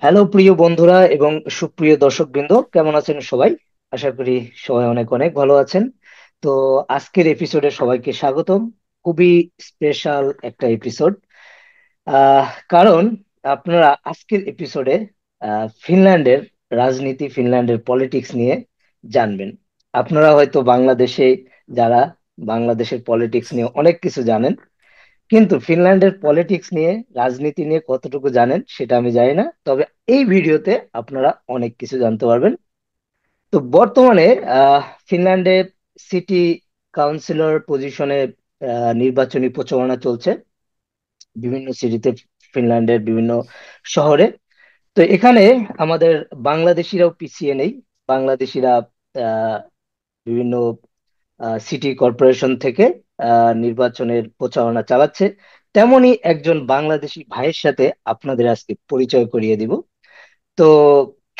Hello প্রিয় বন্ধুরা এবং সুপ্রিয় দর্শকবৃন্দ, কেমন আছেন সবাই? আশা করি সবাই অনেক অনেক ভালো আছেন। তো আজকের এপিসোডে সবাইকে স্বাগতম। খুবই স্পেশাল একটা এপিসোড। কারণ আপনারা আজকের এপিসোডে ফিনল্যান্ডের রাজনীতি, ফিনল্যান্ডের পলিটিক্স নিয়ে জানবেন। আপনারা হয়তো বাংলাদেশে যারা বাংলাদেশের পলিটিক্স নিয়ে অনেক কিছু জানেন, কিন্তু ফিনল্যান্ডের পলিটিক্স নিয়ে, রাজনীতি নিয়ে কতটুকু জানেন সেটা আমি জানি না। তবে এই ভিডিওতে আপনারা অনেক কিছু জানতে পারবেন। তো বর্তমানে ফিনল্যান্ডে সিটি কাউন্সিলর পজিশনে নির্বাচনী প্রচারণা চলছে বিভিন্ন সিটিতে, ফিনল্যান্ডের বিভিন্ন শহরে। তো এখানে আমাদের বাংলাদেশিরাও পিছিয়ে নেই। বাংলাদেশিরা আহ, বিভিন্ন সিটি কর্পোরেশন থেকে নির্বাচনের প্রচারণা চালাচ্ছে। তেমনি একজন বাংলাদেশি ভাইয়ের সাথে আপনাদের আজকে পরিচয় করিয়ে দিব। তো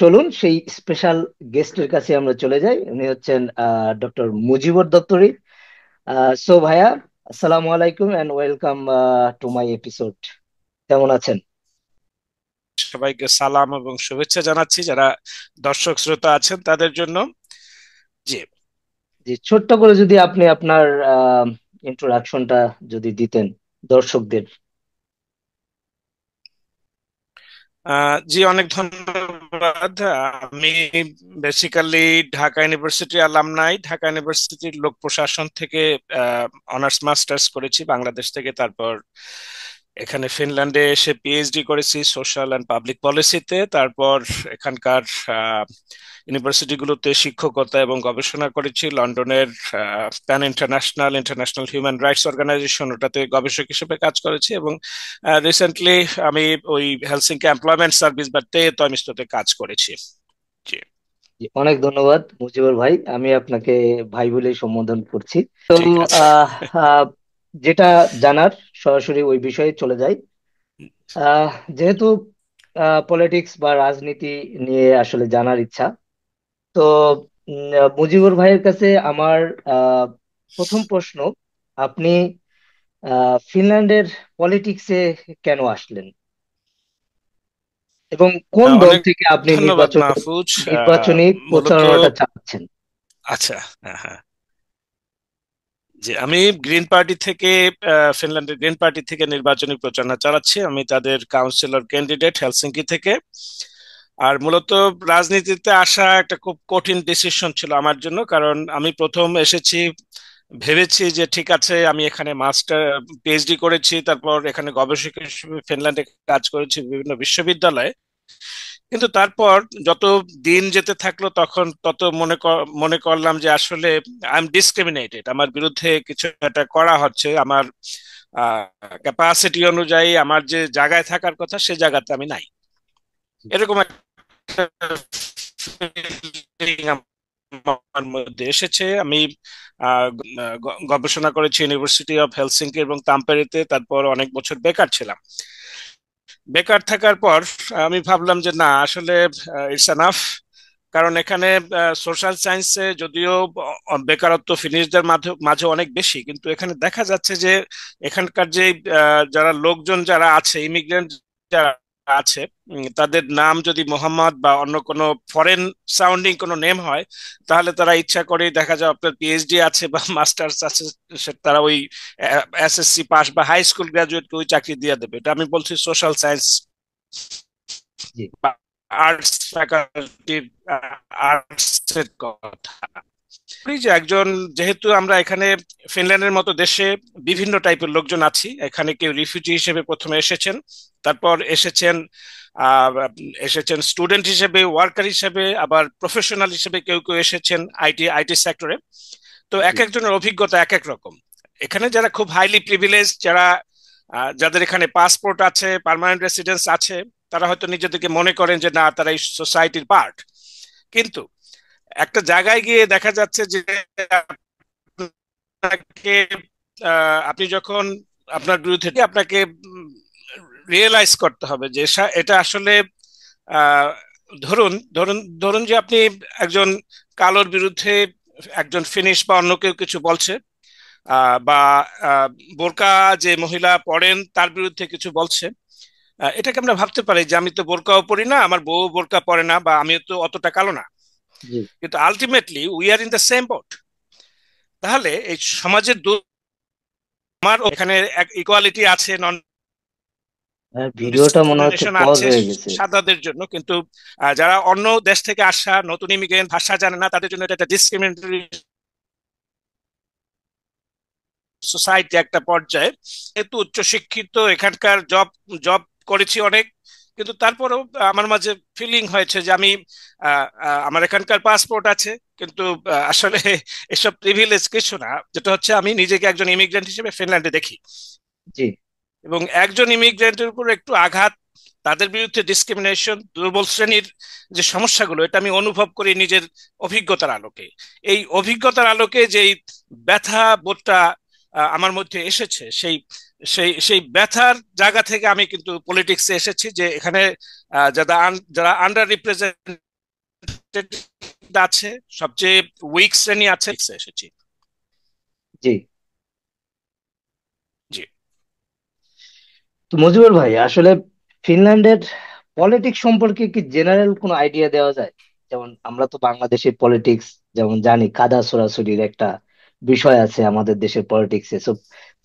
চলুন সেই স্পেশাল গেস্টের কাছে আমরা চলে যাই। উনি হচ্ছেন ডক্টর মুজিবুর দত্তরি। সো ভাইয়া, আসসালামু আলাইকুম and welcome to my episode. কেমন আছেন? সবাইকে সালাম এবং শুভেচ্ছা জানাচ্ছি যারা দর্শক শ্রোতা আছেন তাদের জন্য। জি। জি, ছোট্ট করে যদি আপনি আপনার ইন্ট্রোডাকশনটা যদি দিতেন দর্শকদের। জি, অনেক ধন্যবাদ। আমি basically Dhaka university alumni, Dhaka ইউনিভার্সিটির লোক প্রশাসন থেকে অনার্স মাস্টার্স করেছি বাংলাদেশ থেকে। তারপর এখানে ফিনল্যান্ডে এসে পিএইচডি করেছি সোশ্যাল অ্যান্ড পাবলিক পলিসিতে। তারপর এখানকার ইউনিভার্সিটিগুলোতে শিক্ষকতা এবং গবেষণা করেছি। লন্ডনের PEN international international human rights organization, ওটাতে গবেষক হিসেবে কাজ করেছি। এবং রিসেন্টলি আমি ওই হেলসিঙ্কি এমপ্লয়মেন্ট সার্ভিস বা তে কাজ করেছি। জি। জি, অনেক ধন্যবাদ মুজিবুর ভাই, আমি আপনাকে ভাই বলেই সম্বোধন করছি। তো ঠিক আছে। আহ, আহ, যেটা জানার, সরাসরি ওই বিষয়ে চলে যাই। আহ, যেহেতু পলিটিক্স বা রাজনীতি নিয়ে আসলে জানার ইচ্ছা, তো মুজিবুর ভাইয়ের কাছে আমার আহ, প্রথম প্রশ্ন, আপনি ফিনল্যান্ডের পলিটিক্সে কেন আসলেন এবং কোন দল অনেক থেকে আপনি ধন্যবাদ মাহফুজ। নির্বাচনী মূলত প্রচারণাটা চালাচ্ছেন? আচ্ছা, হ্যাঁ হ্যাঁ, জি, আমি গ্রিন পার্টি থেকে ফিনল্যান্ডের গ্রিন পার্টি থেকে নির্বাচনী প্রচারণা চালাচ্ছি। আমি তাদের কাউন্সিলর ক্যান্ডিডেট হেলসিঙ্কি থেকে। আর মূলত রাজনীতিতে আসা একটা খুব কঠিন ডিসিশন ছিল আমার জন্য, কারণ আমি প্রথম এসেছি ভেবেছি যে ঠিক আছে, আমি এখানে মাস্টার পিএইচডি করেছি, তারপর এখানে গবেষক হিসেবে ফিনল্যান্ডে কাজ করেছি বিভিন্ন বিশ্ববিদ্যালয়ে। কিন্তু তারপর যত দিন যেতে থাকলো তখন তত মনে করলাম যে আসলে আই এম ডিসক্রিমিনেটেড, আমার বিরুদ্ধে কিছু একটা করা হচ্ছে। আমার ক্যাপাসিটি অনুযায়ী আমার যে জায়গায় থাকার কথা সে জায়গাতে আমি নাই, এরকম একটা feeling আমার মধ্যে এসেছে। আমি গবেষণা করেছি ইউনিভার্সিটি অফ হেলসিঙ্কি এবং তাম্পারেতে। তারপর অনেক বছর বেকার ছিলাম। বেকার থাকার পর আমি ভাবলাম যে না, আসলে ইটস এনাফ। কারণ এখানে সোশ্যাল সায়েন্সে যদিও বেকারত্ব ফিনিশদের মাঝে মাঝে অনেক বেশি, কিন্তু এখানে দেখা যাচ্ছে যে এখানকার যে যারা লোকজন যারা আছে, ইমিগ্রেন্ট যারা আছে, তাদের নাম যদি মোহাম্মদ বা অন্য কোনো ফরেন সাউন্ডিং কোনো নেম হয়, তাহলে তারা ইচ্ছা করে, দেখা যায় আপনার পিএইচডি আছে বা মাস্টার্স আছে, তারা ওই এসএসসি পাস বা হাই স্কুল গ্রাজুয়েটকে ওই চাকরি দিয়ে দেবে। এটা আমি বলছি সোশ্যাল সায়েন্স জি। বা আর্টস ফ্যাকাল্টির আর্টস এর কথা। এই যে একজন, যেহেতু আমরা এখানে ফিনল্যান্ডের মতো দেশে বিভিন্ন টাইপের লোকজন আছি, এখানে কেউ রিফিউজি হিসেবে প্রথমে এসেছেন, তারপর আহ, এসেছেন স্টুডেন্ট হিসেবে, ওয়ার্কার হিসেবে, আবার প্রফেশনাল হিসেবে কেউ কেউ এসেছেন আইটি সেক্টরে। তো এক জি। একজনের অভিজ্ঞতা এক এক রকম। এখানে যারা খুব হাইলি প্রিভিলেজ, যাদের এখানে পাসপোর্ট আছে, পার্মানেন্ট রেসিডেন্স আছে, তারা হয়তো নিজেদেরকে মনে করেন যে না, তারা এই সোসাইটির পার্ট। কিন্তু একটা জায়গায় গিয়ে দেখা যাচ্ছে যে আপনাকে আপনি যখন আপনার বিরুদ্ধে আপনাকে রিয়েলাইজ করতে হবে যে এটা আসলে আহ, ধরুন ধরুন ধরুন যে আপনি একজন কালোর বিরুদ্ধে একজন ফিনিশ বা অন্য কেউ কিছু বলছে, বা আহ, বোরকা যে মহিলা পরেন তার বিরুদ্ধে কিছু বলছে। এটাকে আমরা ভাবতে পারি যে আমি তো বোরকাও পরি না, আমার বউ বোরকা পরে না, বা আমিও তো অতটা কালো না, জি। কিন্তু ultimately we are in the same boat. তাহলে এই সমাজের আমার এখানে ইকুয়ালিটি আছে, নন ভিডিওটা মনে হচ্ছে ডিসক্রিমিনেশন পজ আছে হয়ে গেছে। সাদাদের জন্য, কিন্তু যারা অন্য দেশ থেকে আসা নতুন ইমিগ্রেন্ট, ভাষা জানে না, তাদের জন্য এটা একটা ডিসক্রিমিনেটরি সোসাইটি একটা পর্যায়ে। যেহেতু উচ্চশিক্ষিত, এখানকার জব জব করেছি অনেক, কিন্তু তারপরেও আমার মাঝে ফিলিং হয়েছে যে আমি আমার এখানকার পাসপোর্ট আছে, কিন্তু আসলে এসব প্রিভিলেজ কিছু না। যেটা হচ্ছে আমি নিজেকে একজন ইমিগ্রেন্ট হিসেবে ফিনল্যান্ডে দেখি, জি। এবং একজন ইমিগ্রেন্টের উপর একটু আঘাত, তাদের বিরুদ্ধে ডিসক্রিমিনেশন, দুর্বল শ্রেণীর যে সমস্যাগুলো, এটা আমি অনুভব করি নিজের অভিজ্ঞতার আলোকে। এই অভিজ্ঞতার আলোকে যেই ব্যথা বোধটা আমার মধ্যে এসেছে, সেই সেই সেই ব্যথার জায়গা থেকে আমি কিন্তু পলিটিক্সে এসেছি, যে এখানে যারা আন্ডার রিপ্রেজেন্টেড আছে, সবচেয়ে উইক শ্রেণী আছে, এসেছি। জি। জি। তো মজিবুর ভাই, আসলে ফিনল্যান্ডের পলিটিক্স সম্পর্কে কি জেনারেল কোনো আইডিয়া দেওয়া যায়? যেমন আমরা তো বাংলাদেশের পলিটিক্স যেমন জানি, কাদা ছোড়াছুড়ির একটা বিষয় আছে আমাদের দেশের পলিটিক্সে। সো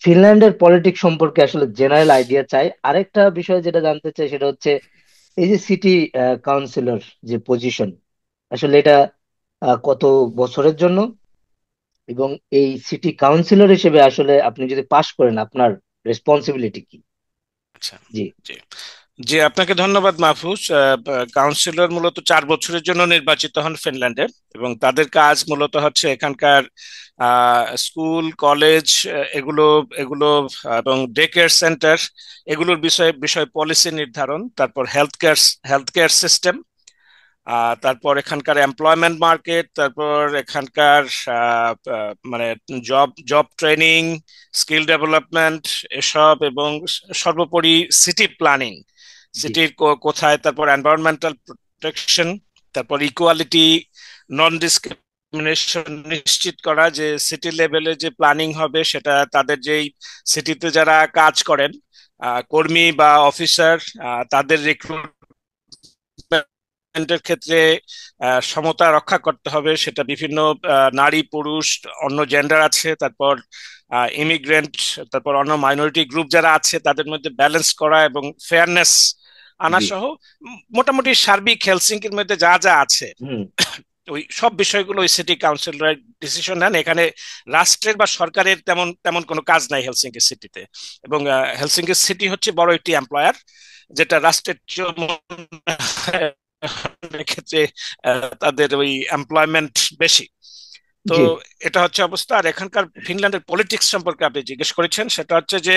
ফিনল্যান্ডের পলিটিক্স সম্পর্কে আসলে জেনারেল আইডিয়া চাই। আরেকটা বিষয় যেটা জানতে চাই সেটা হচ্ছে এই যে সিটি কাউন্সিলর যে পজিশন, আসলে এটা কত বছরের জন্য, এবং এই সিটি কাউন্সিলর হিসেবে আসলে আপনি যদি পাশ করেন আপনার রেসপন্সিবিলিটি কি? আচ্ছা। জি। জি। জি, আপনাকে ধন্যবাদ মাহফুজ। কাউন্সিলর মূলত 4 বছরের জন্য নির্বাচিত হন ফিনল্যান্ডে, এবং তাদের কাজ মূলত হচ্ছে এখানকার স্কুল, কলেজ, এগুলো এগুলো এবং ডে কেয়ার সেন্টার, এগুলোর বিষয়ে বিষয় পলিসি নির্ধারণ, তারপর হেলথ কেয়ার সিস্টেম, তারপর এখানকার এমপ্লয়মেন্ট মার্কেট, তারপর এখানকার মানে job job training, skill development, এসব, এবং সর্বোপরি সিটি প্ল্যানিং, জি। সিটির কোথায়, তারপর এনভায়রনমেন্টাল প্রোটেকশন, তারপর ইকুয়ালিটি, নন ডিসক্রিমিনেশন নিশ্চিত করা, যে সিটি লেভেলে যে প্ল্যানিং হবে সেটা তাদের যেই সিটিতে যারা কাজ করেন, কর্মী বা অফিসার, তাদের রিক্রুটমেন্টের ক্ষেত্রে সমতা রক্ষা করতে হবে, সেটা বিভিন্ন নারী পুরুষ অন্য জেন্ডার আছে, তারপর ইমিগ্রেন্ট, তারপর অন্য মাইনরিটি গ্রুপ যারা আছে তাদের মধ্যে ব্যালেন্স করা এবং ফেয়ারনেস আনা জি। সহ মোটামুটি সার্বিক হেলসিঙ্কির মধ্যে যা যা আছে, হুম। ওই সব বিষয়গুলো ওই সিটি কাউন্সিলর ডিসিশন নেন। এখানে রাষ্ট্রের বা সরকারের তেমন তেমন কোনো কাজ নাই হেলসিঙ্কি সিটিতে। এবং হেলসিঙ্কি সিটি হচ্ছে বড় একটি এমপ্লয়ার, যেটা রাষ্ট্রের ক্ষেত্রে তাদের ওই এমপ্লয়মেন্ট বেশি। তো জি। এটা হচ্ছে অবস্থা। আর এখানকার ফিনল্যান্ডের পলিটিক্স সম্পর্কে আপনি জিজ্ঞেস করেছেন, সেটা হচ্ছে যে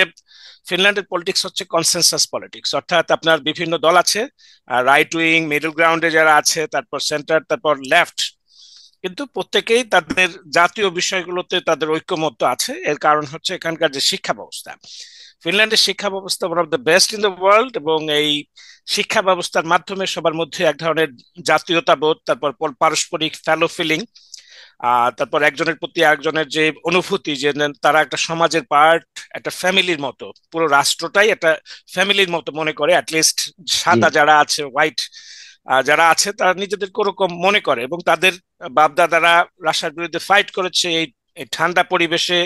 ফিনল্যান্ডের পলিটিক্স হচ্ছে কনসেনসাস পলিটিক্স, অর্থাৎ আপনার বিভিন্ন দল আছে, রাইট উইং, মিডল গ্রাউন্ডে যারা আছে, তারপর সেন্টার, তারপর লেফট, কিন্তু প্রত্যেকেই তাদের জাতীয় বিষয়গুলোতে তাদের ঐক্যমত্য আছে। এর কারণ হচ্ছে এখানকার যে শিক্ষা ব্যবস্থা, ফিনল্যান্ডের শিক্ষা ব্যবস্থা one of the best in the world, এবং এই শিক্ষা ব্যবস্থার মাধ্যমে সবার মধ্যে এক ধরনের জাতীয়তাবোধ, তারপর পারস্পরিক ফেলো ফিলিং, তারপর একজনের প্রতি একজনের যে অনুভূতি, যে তারা একটা সমাজের পার্ট, একটা ফ্যামিলির মতো, পুরো রাষ্ট্রটাই একটা ফ্যামিলির মতো মনে করে, অ্যাটলিস্ট জি। সাদা যারা আছে, হোয়াইট যারা আছে, তারা নিজেদেরকে ওরকম মনে করে, এবং তাদের বাপদাদারা রাশিয়ার বিরুদ্ধে ফাইট করেছে এই ঠান্ডা পরিবেশে,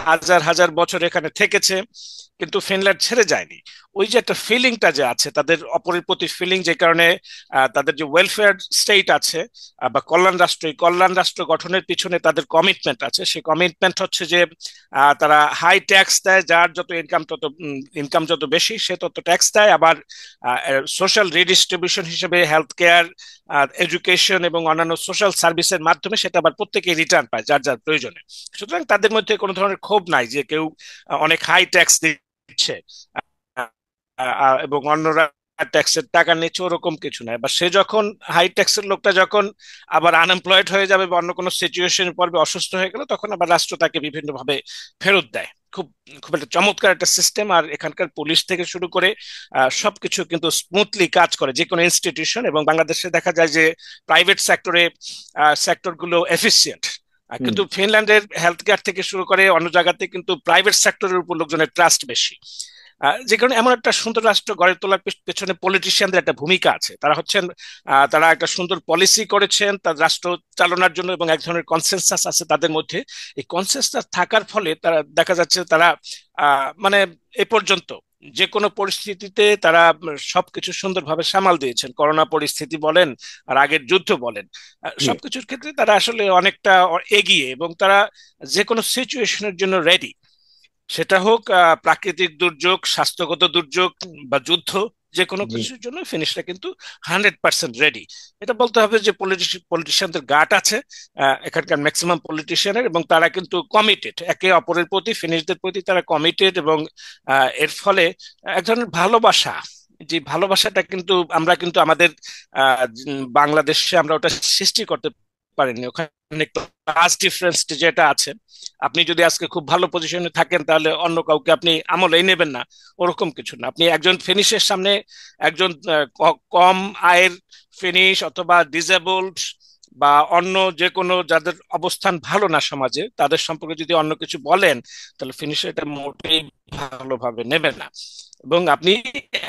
হাজার হাজার বছর এখানে থেকেছে, কিন্তু ফিনল্যান্ড ছেড়ে যায়নি। ওই যে একটা ফিলিংটা যে আছে তাদের অপরের প্রতি ফিলিং, যে কারণে তাদের যে ওয়েলফেয়ার স্টেট আছে, বা কল্যাণ রাষ্ট্র, এই কল্যাণ রাষ্ট্র গঠনের পিছনে তাদের কমিটমেন্ট আছে। সেই কমিটমেন্ট হচ্ছে যে তারা হাই ট্যাক্স দেয়, যার যত ইনকাম যত বেশি সে তত ট্যাক্স দেয়, আবার সোশ্যাল রিডিস্ট্রিবিউশন হিসেবে হেলথ কেয়ার, এডুকেশন এবং অন্যান্য সোশ্যাল সার্ভিসের মাধ্যমে সেটা আবার প্রত্যেকেই রিটার্ন পায় যার যার প্রয়োজনে। সুতরাং তাদের মধ্যে কোনো ধরনের ক্ষোভ নাই যে কেউ অনেক হাই ট্যাক্স দিচ্ছে এবং অন্যরা ট্যাক্সের টাকা নিচ্ছে, ওরকম কিছু নাই। বা সে যখন হাই ট্যাক্সের লোকটা যখন আবার আনএমপ্লয়েড হয়ে যাবে বা অন্য কোনো সিচুয়েশন পড়বে, অসুস্থ হয়ে গেল, তখন আবার রাষ্ট্র তাকে বিভিন্নভাবে ফেরত দেয়। খুব খুব একটা চমৎকার একটা সিস্টেম। আর এখানকার পুলিশ থেকে শুরু করে সবকিছু কিন্তু স্মুথলি কাজ করে, যে কোনো ইনস্টিটিউশন। এবং বাংলাদেশে দেখা যায় যে প্রাইভেট সেক্টর গুলো এফিসিয়েন্ট, হুম। কিন্তু ফিনল্যান্ডের হেলথ কেয়ার থেকে শুরু করে অন্য জায়গাতে কিন্তু প্রাইভেট সেক্টরের উপর লোকজনের ট্রাস্ট বেশি। যে কারণে এমন একটা সুন্দর রাষ্ট্র গড়ে তোলার পেছনে পলিটিশিয়ানদের একটা ভূমিকা আছে। তারা হচ্ছেন তারা একটা সুন্দর পলিসি করেছেন তার রাষ্ট্র চালনার জন্য, এবং এক ধরনের কনসেনসাস আছে তাদের মধ্যে। এই কনসেনসাস থাকার ফলে তারা দেখা যাচ্ছে তারা মানে এ পর্যন্ত যে কোনো পরিস্থিতিতে তারা সবকিছু সুন্দরভাবে সামাল দিয়েছেন। করোনা পরিস্থিতি বলেন আর আগের যুদ্ধ বলেন, জি সবকিছুর ক্ষেত্রে তারা আসলে অনেকটা এগিয়ে, এবং তারা যে কোনো সিচুয়েশনের জন্য রেডি। সেটা হোক প্রাকৃতিক দুর্যোগ, স্বাস্থ্যগত দুর্যোগ বা যুদ্ধ, যে কোনো জি কিছুর জন্য ফিনিশরা কিন্তু 100% রেডি। এটা বলতে হবে যে পলিটিশিয়ানদের গাট আছে, এখানকার ম্যাক্সিমাম পলিটিশিয়ানের, এবং তারা কিন্তু কমিটেড একে অপরের প্রতি, ফিনিশদের প্রতি তারা কমিটেড। এবং এর ফলে এক ধরনের ভালোবাসা, যে ভালোবাসাটা কিন্তু আমরা কিন্তু আমাদের বাংলাদেশে আমরা ওটা সৃষ্টি করতে পারিনি। ওখানে ক্লাস ডিফারেন্স যেটা আছে, আপনি যদি আজকে খুব ভালো পজিশনে থাকেন তাহলে অন্য কাউকে আপনি আমলেই নেবেন না, ওরকম কিছু না। আপনি একজন ফিনিশের সামনে একজন কম আয়ের ফিনিশ অথবা ডিসেবলড বা অন্য যে কোনো যাদের অবস্থান ভালো না সমাজে, তাদের সম্পর্কে যদি অন্য কিছু বলেন, তাহলে ফিনিশার এটা মোটেই ভালোভাবে নেবে না। এবং আপনি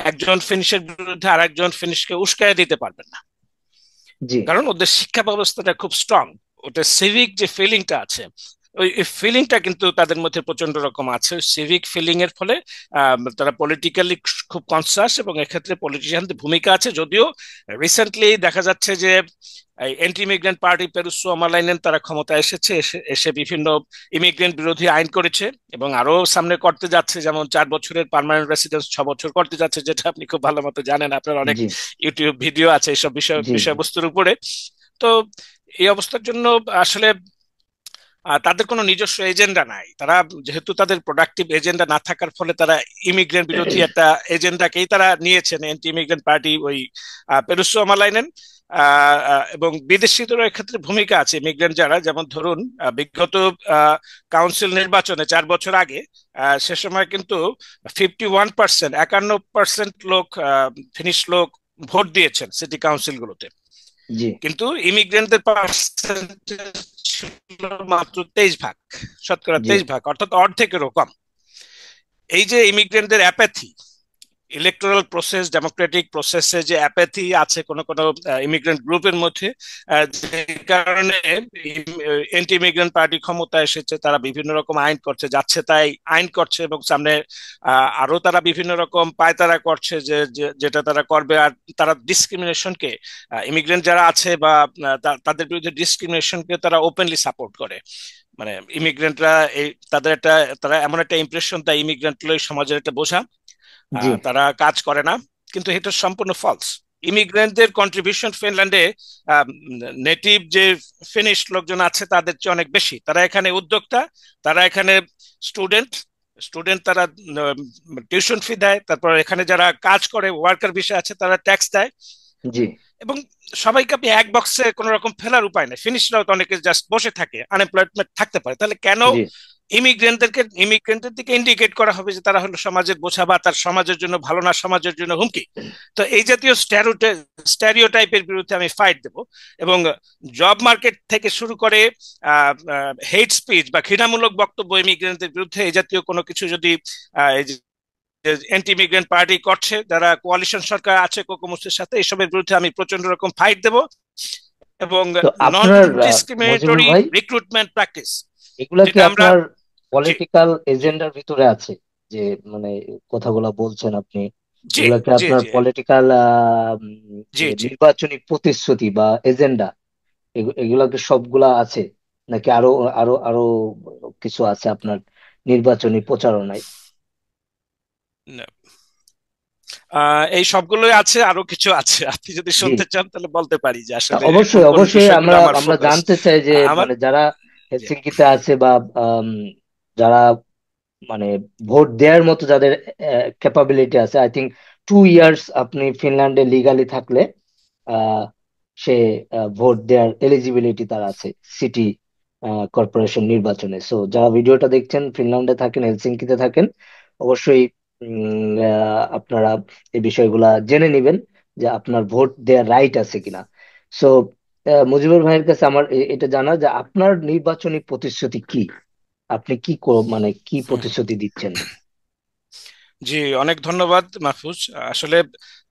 একজন ফিনিশের বিরুদ্ধে আর একজন ফিনিশকে উস্কাইয়ে দিতে পারবেন না, জি কারণ ওদের শিক্ষা ব্যবস্থাটা খুব স্ট্রং। ওটা সিভিক যে ফিলিংটা আছে, ওই ফিলিংটা কিন্তু তাদের মধ্যে প্রচন্ড রকম আছে। সিভিক ফিলিং এর ফলে তারা পলিটিক্যালি খুব কনসাস, এবং এক্ষেত্রে পলিটিশিয়ানদের ভূমিকা আছে। যদিও রিসেন্টলি দেখা যাচ্ছে যে এন্টি ইমিগ্রেন্ট পার্টি পেরুসো আমালাইনেন তারা ক্ষমতায় এসেছে, এসে বিভিন্ন ইমিগ্রেন্ট বিরোধী আইন করেছে, এবং আরো সামনে করতে যাচ্ছে। যেমন 4 বছরের পার্মানেন্ট রেসিডেন্স 6 বছর করতে যাচ্ছে, যেটা আপনি খুব ভালো মতো জানেন, আপনার অনেক জি ইউটিউব ভিডিও আছে এইসব জি জি বিষয়বস্তুর উপরে। তো এই অবস্থার জন্য আসলে তাদের কোনো নিজস্ব এজেন্ডা নাই। তারা যেহেতু তাদের প্রোডাক্টিভ এজেন্ডা না থাকার ফলে তারা ইমিগ্রেন্ট বিরোধী একটা এজেন্ডাকেই তারা নিয়েছেন, অ্যান্টি ইমিগ্রেন্ট পার্টি ওই পেরুসো আমালাইনেন। এবং বিদেশিদেরও এক্ষেত্রে ভূমিকা আছে। ইমিগ্রেন্ট যারা, যেমন ধরুন বিগত কাউন্সিল নির্বাচনে 4 বছর আগে, সে সময় কিন্তু 51%, 51% লোক, ফিনিশ লোক ভোট দিয়েছেন সিটি কাউন্সিল গুলোতে। জি কিন্তু ইমিগ্রেন্টদের পার্সেন্টেজ ছিল মাত্র 23 ভাগ, শতকরা জি 23 ভাগ, অর্থাৎ অর্ধেকেরও কম। এই যে ইমিগ্রেন্টদের অ্যাপ্যাথি, ইলেকটোরাল প্রসেস, ডেমোক্রেটিক প্রসেসে যে অ্যাপ্যাথি আছে কোনো কোনো ইমিগ্রেন্ট গ্রুপের মধ্যে, যে কারণে এন্টি ইমিগ্রেন্ট পার্টি ক্ষমতা এসেছে। তারা বিভিন্ন রকম আইন করছে, যাচ্ছে তাই আইন করছে, এবং সামনে আরো তারা বিভিন্ন রকম পায়তারা করছে যেটা তারা করবে। আর তারা ডিসক্রিমিনেশনকে, ইমিগ্রেন্ট যারা আছে বা তাদের বিরুদ্ধে ডিসক্রিমিনেশনকে তারা ওপেনলি সাপোর্ট করে। মানে ইমিগ্রেন্টরা তাদের একটা, তারা এমন একটা ইমপ্রেশন দেয় ইমিগ্রেন্ট সমাজের একটা বোঝা, জি তারা কাজ করে না। কিন্তু এটা সম্পূর্ণ ফলস। ইমিগ্রেন্টদের কন্ট্রিবিউশন ফিনল্যান্ডে নেটিভ যে ফিনিশ লোকজন আছে তাদের চেয়ে অনেক বেশি। তারা এখানে উদ্যোক্তা, তারা এখানে স্টুডেন্ট, তারা টিউশন ফি দেয়, তারপর এখানে যারা কাজ করে ওয়ার্কার বিষয় আছে তারা ট্যাক্স দেয়। জি এবং সবাইকে আপনি এক বক্সে কোনো রকম ফেলার উপায় নেই। ফিনিশরাও তো অনেকে জাস্ট বসে থাকে, আনএমপ্লয়মেন্ট থাকতে পারে। তাহলে কেন জি ইমিগ্রেন্টদের দিকে ইন্ডিকেট করা হবে যে তারা হলো সমাজের বোঝা, বা তার সমাজের জন্য ভালো না, সমাজের জন্য হুমকি? তো এই জাতীয় স্টেরিওটাইপের বিরুদ্ধে আমি ফাইট দেব। এবং জব মার্কেট থেকে শুরু করে হেট স্পিচ বা ঘৃণামূলক বক্তব্য ইমিগ্রেন্টদের বিরুদ্ধে, এই জাতীয় কোনো কিছু যদি অ্যান্টি ইমিগ্রেন্ট পার্টি করছে, যারা কোয়ালিশন সরকার আছে কোকোমুসের সাথে, এসবের বিরুদ্ধে আমি প্রচন্ড রকম ফাইট দেব। এবং তো নন আপনার মজিবুর ডিসক্রিমিনেটরি ভাই, রিক্রুটমেন্ট প্র্যাকটিস, এগুলা কি যেটা আমরা। আপনার জি, পলিটিক্যাল জি, এজেন্ডার ভিতরে আছে? যে মানে কথাগুলা বলছেন আপনি, জি, এগুলা কি জি, আপনার জি, পলিটিক্যাল জি, যে জি। নির্বাচনী প্রতিশ্রুতি বা এজেন্ডা, এগুলা কি সবগুলা আছে, নাকি আরো আরো আরো কিছু আছে আপনার নির্বাচনী প্রচারণায়? না, এই সবগুলোই আছে, আরো কিছু আছে। আপনি যদি জি শুনতে চান তাহলে বলতে পারি যে না, আসলে কোন অবশ্যই কোন অবশ্যই বিষয়গুলো আমরা আমার আমরা ফোকাস। জানতে চাই যে আমার, মানে যারা জি, হেলসিঙ্কিতে আছে বা আম, যারা মানে ভোট দেওয়ার মতো যাদের ক্যাপাবিলিটি আছে, আই থিঙ্ক 2 ইয়ার্স আপনি ফিনল্যান্ডে লিগালি থাকলে আহ, সে ভোট দেওয়ার এলিজিবিলিটি তার আছে সিটি কর্পোরেশন নির্বাচনে। সো যারা ভিডিওটা দেখছেন ফিনল্যান্ডে থাকেন, হেলসিঙ্কিতে থাকেন, অবশ্যই আপনারা এই বিষয়গুলা জেনে নিবেন যে আপনার ভোট দেওয়ার রাইট আছে কিনা। সো মুজিবুর ভাইয়ের কাছে আমার এটা জানা যে আপনার নির্বাচনী প্রতিশ্রুতি কি, আপনি কি মানে কি হুম, প্রতিশ্রুতি দিচ্ছেন? জি, অনেক ধন্যবাদ মাহফুজ। আসলে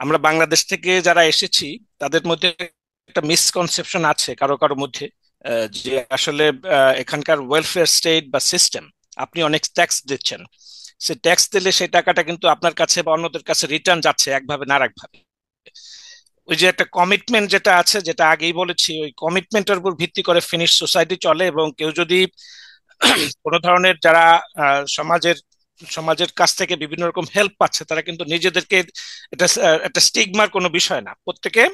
আমরা বাংলাদেশ থেকে যারা এসেছি তাদের মধ্যে একটা মিসকনসেপশন আছে কারো কারো মধ্যে, যে আসলে এখানকার ওয়েলফেয়ার স্টেট বা সিস্টেম, আপনি অনেক ট্যাক্স দিচ্ছেন, সে ট্যাক্স দিলে সেই টাকাটা কিন্তু আপনার কাছে বা অন্যদের কাছে রিটার্ন যাচ্ছে একভাবে না আরেকভাবে। ওই যে একটা কমিটমেন্ট যেটা আছে, যেটা আগেই বলেছি, ওই কমিটমেন্টের উপর ভিত্তি করে ফিনিশ সোসাইটি চলে। এবং কেউ যদি কোনো ধরনের যারা সমাজের সমাজের কাছ থেকে বিভিন্ন রকম হেল্প পাচ্ছে, তারা কিন্তু নিজেদেরকে, এটা একটা স্টিগমার কোনো বিষয় না। প্রত্যেকে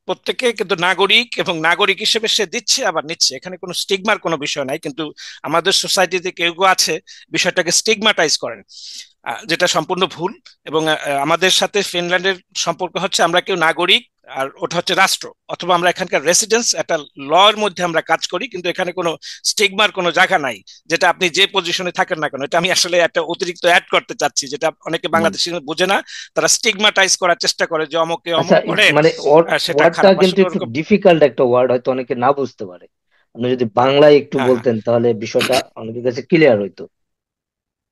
প্রত্যেকে কিন্তু নাগরিক, এবং নাগরিক হিসেবে সে দিচ্ছে আবার নিচ্ছে, এখানে কোনো স্টিগমার কোনো বিষয় নাই। কিন্তু আমাদের সোসাইটিতে কেউ কেউ আছে বিষয়টাকে স্টিগমাটাইজ করেন, যেটা সম্পূর্ণ ভুল। এবং আমাদের সাথে ফিনল্যান্ডের সম্পর্ক হচ্ছে আমরা কেউ নাগরিক, আর ওটা হচ্ছে রাষ্ট্র, অথবা আমরা এখানকার রেসিডেন্স, একটা ল এর মধ্যে আমরা কাজ করি, কিন্তু এখানে কোনো স্টিগমার কোনো জায়গা নাই। যেটা আপনি যে পজিশনে থাকেন না কেন, এটা আমি আসলে একটা অতিরিক্ত অ্যাড করতে চাচ্ছি, যেটা অনেকে হুম। বাংলাদেশি বোঝে না। তারা স্টিগমাটাইজ করার চেষ্টা করে যে অমুকে আচ্ছা, অমুক করে, মানে সেটা ওয়ার্ডটা খারাপ। কিন্তু আসলে একটু ওরকম। ডিফিকাল্ট একটা ওয়ার্ড, হয়তো অনেকে না বুঝতে পারে। আপনি যদি বাংলায় একটু হ্যাঁ, হ্যাঁ, বলতেন তাহলে বিষয়টা অনেকের কাছে ক্লিয়ার হইতো।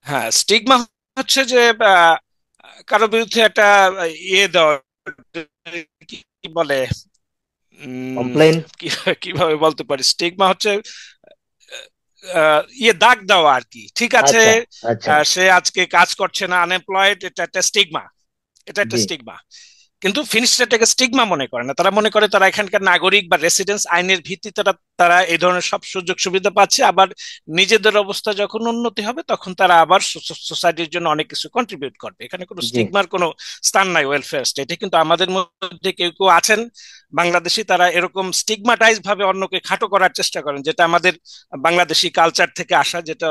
হ্যাঁ, স্টিগমা হচ্ছে যে আহ, কারো বিরুদ্ধে একটা ইয়ে দেওয়া, কি কি বলে, উম, কমপ্লেন। কিভাবে বলতে পারি, স্টিগমা হচ্ছে ইয়ে দাগ দেওয়া আর কি। ঠিক আছে, আচ্ছা, আচ্ছা। সে আজকে কাজ করছে না, আনএমপ্লয়েড, এটা একটা স্টিগমা, এটা একটা জি, স্টিগমা। কিন্তু ফিনিশরা এটাকে স্টিগমা মনে করে না, তারা মনে করে তারা এখানকার নাগরিক বা রেসিডেন্স, আইনের ভিত্তিতে তারা তারা এই ধরনের সব সুযোগ সুবিধা পাচ্ছে। আবার নিজেদের অবস্থা যখন উন্নতি হবে তখন তারা আবার সোসাইটির জন্য অনেক কিছু কন্ট্রিবিউট করবে। এখানে কোনো জি, স্টিগমার কোনো স্থান নাই ওয়েলফেয়ার স্টেটে। কিন্তু আমাদের মধ্যে কেউ কেউ আছেন বাংলাদেশি, তারা এরকম স্টিগমাটাইজ ভাবে অন্যকে খাটো করার চেষ্টা করেন, যেটা আমাদের বাংলাদেশি কালচার থেকে আসা, যেটা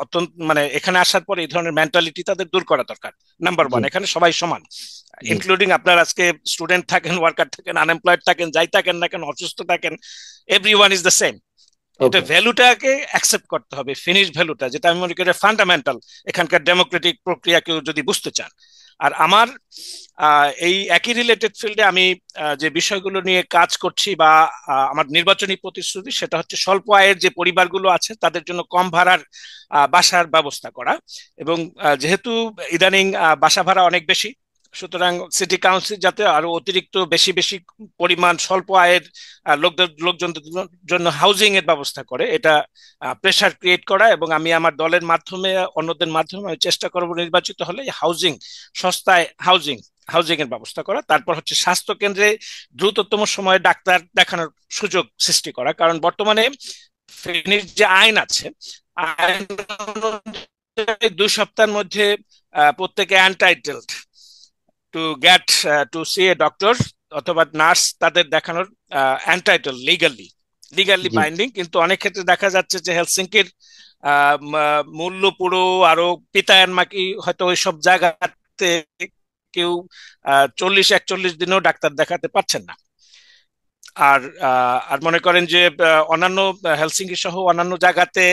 অত্যন্ত, মানে এখানে আসার পর এই ধরনের মেন্টালিটি তাদের দূর করা দরকার। নাম্বার জি, ওয়ান, এখানে সবাই সমান, জি। ইনক্লুডিং আপনার আজকে স্টুডেন্ট থাকেন, ওয়ার্কার থাকেন, আনএমপ্লয়েড থাকেন, যাই থাকেন না কেন, অসুস্থ থাকেন, every one is the same. এটা ওকে। ভ্যালুটাকে অ্যাকসেপ্ট করতে হবে, ফিনিশ ভ্যালুটা, যেটা আমি মনে করি ফান্ডামেন্টাল এখানকার ডেমোক্রেটিক প্রক্রিয়া কেউ যদি বুঝতে চান। আর আমার এই একই রিলেটেড ফিল্ডে আমি যে বিষয়গুলো নিয়ে কাজ করছি, বা আমার নির্বাচনী প্রতিশ্রুতি, সেটা হচ্ছে স্বল্প আয়ের যে পরিবারগুলো আছে তাদের জন্য কম ভাড়ার বাসার ব্যবস্থা করা। এবং যেহেতু ইদানিং বাসা ভাড়া অনেক বেশি, সুতরাং সিটি কাউন্সিল যাতে আরো অতিরিক্ত বেশি বেশি পরিমাণ স্বল্প আয়ের লোকজনদের জন্য হাউজিং এর ব্যবস্থা করে, এটা প্রেসার ক্রিয়েট করা। এবং আমি আমার দলের মাধ্যমে, অন্যদের মাধ্যমে আমি চেষ্টা করব নির্বাচিত হলে হাউজিং, সস্তায় হাউজিং হাউজিং এর ব্যবস্থা করা। তারপর হচ্ছে স্বাস্থ্য কেন্দ্রে দ্রুততম সময়ে ডাক্তার দেখানোর সুযোগ সৃষ্টি করা, কারণ বর্তমানে ফেনীর যে আইন আছে, আইন অনুযায়ী 2 সপ্তাহের মধ্যে প্রত্যেকে entitled to get to see a doctor অথবা নার্স, তাদের দেখানোর অ্যান্টাইটেল, লিগালি লিগালি জি। বাইন্ডিং। কিন্তু অনেক ক্ষেত্রে দেখা যাচ্ছে যে হেলসিঙ্কির মূল্য পুরো আরো পিতায়ানমাকি, হয়তো ওই সব জায়গাতে কেউ 40-41 দিনেও ডাক্তার দেখাতে পারছেন না। আর আর মনে করেন যে অন্যান্য হেলসিঙ্কি সহ অন্যান্য জায়গাতে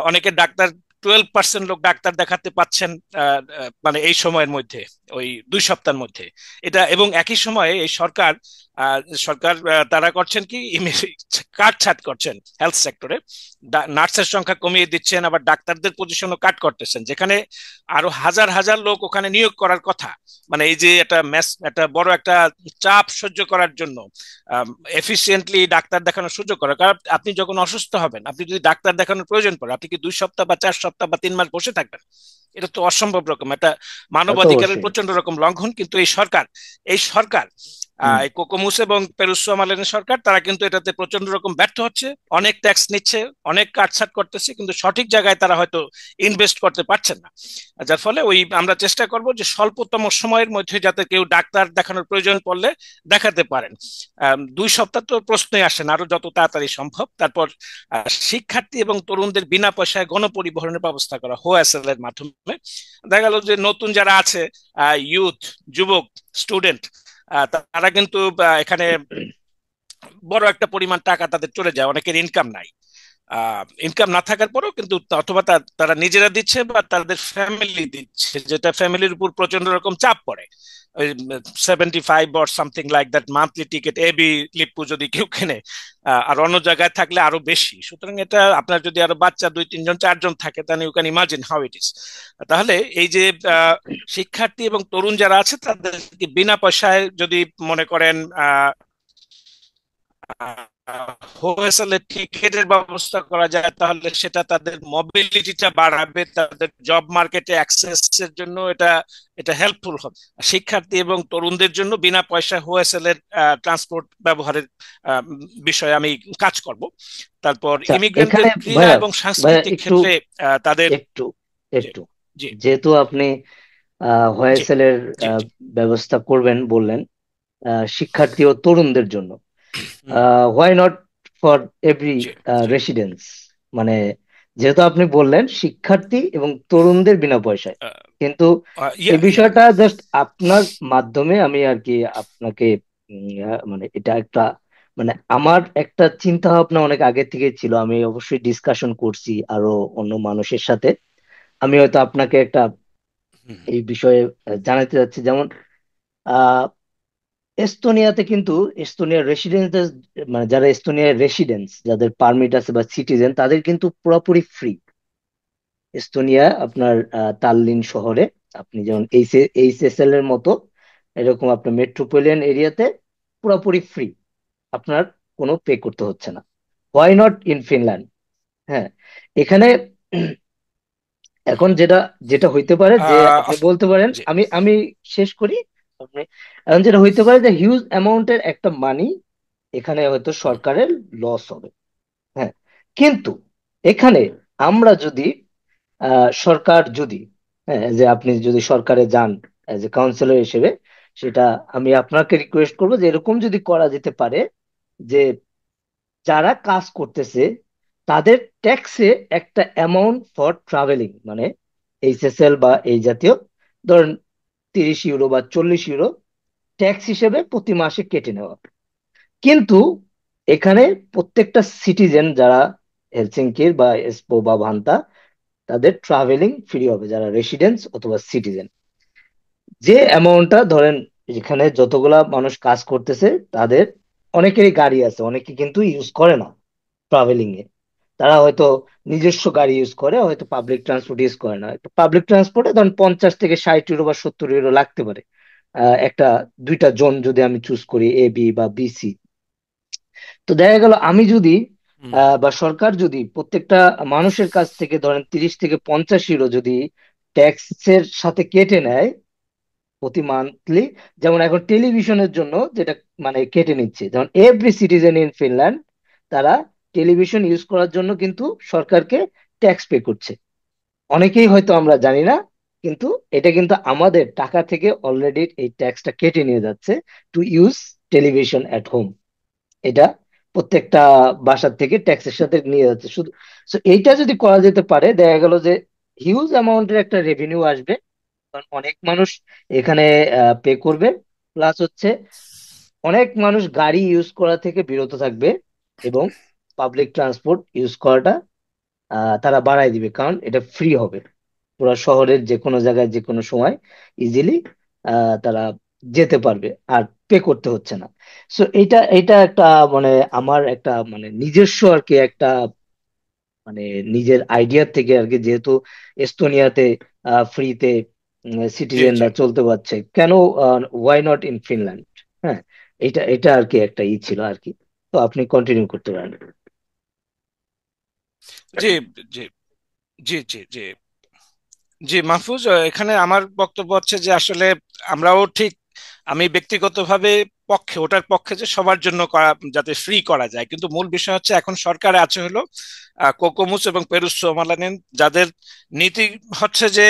অনেকে ডাক্তার, 12% লোক ডাক্তার দেখাতে পাচ্ছেন মানে এই সময়ের মধ্যে, ওই 2 সপ্তাহের মধ্যে। এটা, এবং একই সময়ে এই সরকার সরকার তারা করছেন কি, কাটছাট করছেন হেলথ সেক্টরে, নার্সের সংখ্যা কমিয়ে দিচ্ছেন, আবার ডাক্তারদের পজিশনও কাট করতেছেন, যেখানে আরো হাজার হাজার লোক ওখানে নিয়োগ করার কথা। মানে এই যে একটা একটা বড় একটা চাপ সহ্য করার জন্য এফিসিয়েন্টলি ডাক্তার দেখানোর সুযোগ করা। কারণ আপনি যখন অসুস্থ হবেন, আপনি যদি ডাক্তার দেখানোর প্রয়োজন পড়ে, আপনি কি 2 সপ্তাহ বা 4 সপ্তাহ বা 3 মাস বসে থাকবেন? এটা তো অসম্ভব রকম, এটা তা তো মানবাধিকারের অবশ্যই। প্রচন্ড রকম লঙ্ঘন। কিন্তু এই সরকার হুম। এই কোকোমুস এবং পেরুসোমালেনের সরকার, তারা কিন্তু এটাতে প্রচন্ড রকম ব্যর্থ হচ্ছে, অনেক ট্যাক্স নিচ্ছে, অনেক কাটছাট করতেছে, কিন্তু সঠিক জায়গায় তারা হয়তো ইনভেস্ট করতে পারছেন না। যার ফলে ওই আমরা চেষ্টা করব যে স্বল্পতম সময়ের মধ্যে যাতে কেউ ডাক্তার দেখানোর প্রয়োজন পড়লে দেখাতে পারেন। 2 সপ্তাহ তো প্রশ্নই আসে না, আরো যত তাড়াতাড়ি সম্ভব। তারপর শিক্ষার্থী এবং তরুণদের বিনা পয়সায় গণপরিবহনের ব্যবস্থা করা হোয়াসেল এর মাধ্যমে। দেখা গেল যে নতুন যারা আছে, ইউথ, যুবক, স্টুডেন্ট, তারা কিন্তু এখানে বড় একটা পরিমাণ টাকা তাদের চলে যায়, অনেকের ইনকাম নাই। ইনকাম না থাকার পরেও কিন্তু, অথবা তারা নিজেরা দিচ্ছে বা তাদের ফ্যামিলি দিচ্ছে, যেটা ফ্যামিলির উপর প্রচন্ড রকম চাপ পড়ে। ওই 75 or something like that monthly ticket এবি লিপু যদি কেউ কেনে, আর অন্য জায়গায় থাকলে আরো বেশি। সুতরাং এটা আপনার যদি আরো বাচ্চা 2 3 জন 4 জন থাকে, তাহলে you can imagine how it is. তাহলে এই যে আহ, শিক্ষার্থী এবং তরুণ যারা আছে তাদেরকে বিনা পয়সায় যদি মনে করেন হোস্টেলের টিকিটের ব্যবস্থা করা যায়, তাহলে সেটা তাদের মোবিলিটিটা বাড়াবে, তাদের জব মার্কেটে অ্যাক্সেসের জন্য এটা এটা হেল্পফুল হবে। শিক্ষার্থী এবং তরুণদের জন্য বিনা পয়সা হোস্টেলের ট্রান্সপোর্ট ব্যবহারের আহ, বিষয়ে আমি কাজ করব। তারপর আচ্ছা, ইমিগ্রেন্টদের এখানে ক্রীড়া ভাইয়া, এবং ভাইয়া সাংস্কৃতিক একটু ক্ষেত্রে তাদের একটু জি একটু জি যেহেতু আপনি জি হোয়েসেলের জি জি ব্যবস্থা করবেন বললেন শিক্ষার্থী ও তরুণদের জন্য, hmm, why not for every জি জি রেসিডেন্স, মানে যেহেতু আপনি বললেন শিক্ষার্থী এবং তরুণদের বিনা পয়সায়, কিন্তু ইয়া এই ইয়া বিষয়টা জাস্ট আপনার মাধ্যমে আমি আর কি আপনাকে মানে এটা একটা, মানে আমার একটা চিন্তা ভাবনা অনেক আগে থেকে ছিল, আমি অবশ্যই ডিসকাশন করছি আরো অন্য মানুষের সাথে। আমি হয়তো আপনাকে একটা এই বিষয়ে জানাতে চাচ্ছি, যেমন এস্তোনিয়াতে কিন্তু এস্তোনিয়ার রেসিডেন্স, মানে যারা এস্তোনিয়ার রেসিডেন্স, যাদের পারমিট আছে বা সিটিজেন, তাদের কিন্তু পুরোপুরি ফ্রি। এস্তোনিয়া আপনার তাল্লিন শহরে আপনি যেমন এইচএসএল এর মতো এরকম আপনার মেট্রোপলিটন এরিয়াতে পুরোপুরি ফ্রি, আপনার কোনো পে করতে হচ্ছে না। Why not in Finland? হ্যাঁ, এখানে এখন যেটা যেটা হইতে পারে যে আপনি আহ, বলতে পারেন, জি আমি আমি শেষ করি। আপনি এখন যেটা হইতে পারে যে হিউজ অ্যামাউন্টের একটা মানি এখানে হয়তো হুম, সরকারের লস হবে। হ্যাঁ, কিন্তু এখানে আমরা যদি সরকার যদি, হ্যাঁ, যে আপনি যদি সরকারে যান এজ এ কাউন্সিলর হিসেবে, সেটা আমি আপনাকে রিকোয়েস্ট করবো যে এরকম যদি করা যেতে পারে যে যারা কাজ করতেছে তাদের ট্যাক্সে একটা অ্যামাউন্ট ফর ট্রাভেলিং, মানে এইচএসএল বা এই জাতীয়, ধরেন 30 ইউরো বা 40 ইউরো ট্যাক্স হিসেবে প্রতি মাসে কেটে নেওয়া। কিন্তু এখানে প্রত্যেকটা সিটিজেন যারা হেলসিংকির বা এসপো বা ভান্তা, তাদের ট্রাভেলিং ফ্রি হবে, যারা রেসিডেন্টস অথবা সিটিজেন। যে অ্যামাউন্টটা ধরেন, এখানে যতগুলা মানুষ কাজ করতেছে তাদের অনেকেরই গাড়ি আছে, অনেকে কিন্তু ইউজ করে না ট্রাভেলিং এ। তারা হয়তো নিজস্ব গাড়ি ইউজ করে, হয়তো পাবলিক ট্রান্সপোর্ট ইউজ করে না। পাবলিক ট্রান্সপোর্টে ধরেন 50 থেকে 60 ইউরো বা 70 ইউরো লাগতে পারে একটা দুইটা জোন যদি আমি চুজ করি, এ বি বা বিসি। তো দেখা গেল আমি যদি হুম, বা সরকার যদি প্রত্যেকটা মানুষের কাছ থেকে ধরেন 30 থেকে 50 ইউরো যদি ট্যাক্সের সাথে কেটে নেয় প্রতি মান্থলি, যেমন এখন টেলিভিশনের জন্য যেটা মানে কেটে নিচ্ছে, যেমন এভরি সিটিজেন ইন ফিনল্যান্ড তারা টেলিভিশন ইউজ করার জন্য কিন্তু সরকারকে ট্যাক্স পে করছে। অনেকেই হয়তো আমরা জানি না, কিন্তু এটা কিন্তু আমাদের টাকা থেকে অলরেডি এই ট্যাক্সটা কেটে নিয়ে যাচ্ছে to use television at home. এটা প্রত্যেকটা বাসার থেকে ট্যাক্সের সাথে নিয়ে যাচ্ছে শুধু। সো এইটা যদি করা যেতে পারে, দেখা গেল যে হিউজ অ্যামাউন্টের একটা রেভিনিউ আসবে, কারণ অনেক মানুষ এখানে পে করবে, প্লাস হচ্ছে অনেক মানুষ গাড়ি ইউজ করা থেকে বিরত থাকবে, এবং পাবলিক ট্রান্সপোর্ট ইউজ করাটা তারা বাড়াই দিবে, কারণ এটা ফ্রি হবে। পুরো শহরের যে কোনো জায়গায় যে কোনো সময় ইজিলি তারা যেতে পারবে, আর পে করতে হচ্ছে না। সো এটা এটা একটা, মানে আমার একটা মানে নিজস্ব আর কি একটা, মানে নিজের আইডিয়া থেকে আর কি, যেহেতু এস্তোনিয়াতে ফ্রিতে জি জি সিটিজেনরা চলতে পারছে, কেন ওয়াই নট ইন ফিনল্যান্ড? হ্যাঁ, এটা এটা আর কি একটা ছিল আর কি। তো আপনি কন্টিনিউ করতে পারেন। জি জি জি জি জি জি মাহফুজ, এখানে আমার বক্তব্য হচ্ছে যে আসলে আমরাও ঠিক, আমি ব্যক্তিগতভাবে পক্ষে, ওটার পক্ষে যে সবার জন্য করা, যাতে ফ্রি করা যায়। কিন্তু মূল বিষয় হচ্ছে এখন সরকারে আছে হলো কোকোমুস এবং পেরুসো মালানেন, যাদের নীতি হচ্ছে যে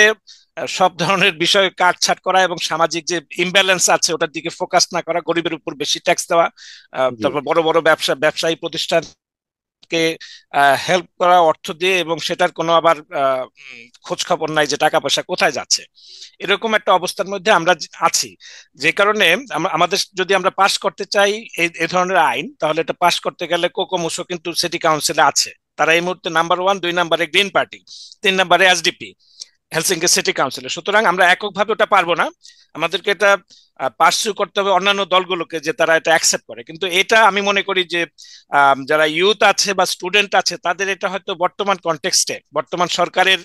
সব ধরনের বিষয় কাটছাট করা এবং সামাজিক যে ইমব্যালেন্স আছে ওটার দিকে ফোকাস না করা, গরিবের উপর বেশি ট্যাক্স দেওয়া, জি, তারপর বড় বড় ব্যবসায়ী প্রতিষ্ঠান কে হেল্প করা অর্থ দিয়ে, এবং সেটার কোনো আবার খোঁজ খবর নাই যে টাকা পয়সা কোথায় যাচ্ছে। এরকম একটা অবস্থার মধ্যে আমরা আছি। যে কারণে আমাদের যদি আমরা পাশ করতে চাই এই ধরনের আইন, তাহলে এটা পাশ করতে গেলে কোকোমুসো কিন্তু সিটি কাউন্সিলে আছে। তারা এই মুহূর্তে নাম্বার 1, 2 নম্বরে গ্রিন পার্টি, 3 নম্বরে এসডিপি। হেলসিঙ্কি সিটি কাউন্সিলে। সুতরাং আমরা এককভাবে ওটা পারবো না, আমাদেরকে এটা পার্সু করতে হবে অন্যান্য দলগুলোকে, যে তারা এটা অ্যাকসেপ্ট করে। কিন্তু এটা আমি মনে করি যে যারা ইউথ আছে বা স্টুডেন্ট আছে তাদের এটা হয়তো বর্তমান কনটেক্সটে, বর্তমান সরকারের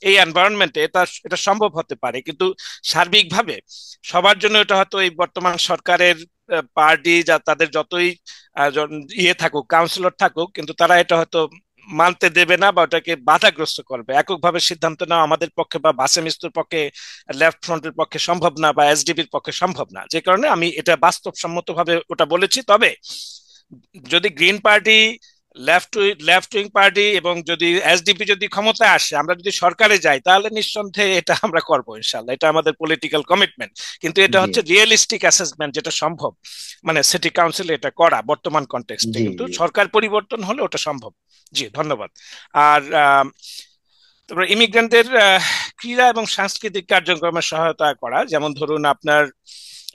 এই এনভায়রনমেন্টে এটা এটা সম্ভব হতে পারে, কিন্তু সার্বিকভাবে সবার জন্য এটা হয়তো এই বর্তমান সরকারের পার্টি যা তাদের যতই ইয়ে থাকুক, কাউন্সিলর থাকুক, কিন্তু তারা এটা হয়তো মানতে দেবে না বা ওটাকে বাধাগ্রস্ত করবে। এককভাবে সিদ্ধান্ত নেওয়া আমাদের পক্ষে বা বাসেম ইস্তুর পক্ষে, লেফট ফ্রন্টের পক্ষে সম্ভব না, বা এসডিপির পক্ষে সম্ভব না, যে কারণে আমি এটা বাস্তবসম্মতভাবে ওটা বলেছি। তবে যদি green party, left wing party এবং যদি এসডিপি যদি ক্ষমতায় আসে, আমরা যদি সরকারে যাই, তাহলে নিঃসন্দেহে এটা আমরা করবো ইনশাল্লাহ, এটা আমাদের পলিটিক্যাল কমিটমেন্ট। কিন্তু এটা জি হচ্ছে রিয়েলিস্টিক অ্যাসেসমেন্ট, যেটা সম্ভব মানে সিটি কাউন্সিলে এটা করা বর্তমান কনটেক্সটে, জি কিন্তু জি সরকার পরিবর্তন হলে ওটা সম্ভব। জি, ধন্যবাদ। আর তারপরে ইমিগ্রেন্টদের ক্রীড়া এবং সাংস্কৃতিক কার্যক্রমে সহায়তা করা, যেমন ধরুন আপনার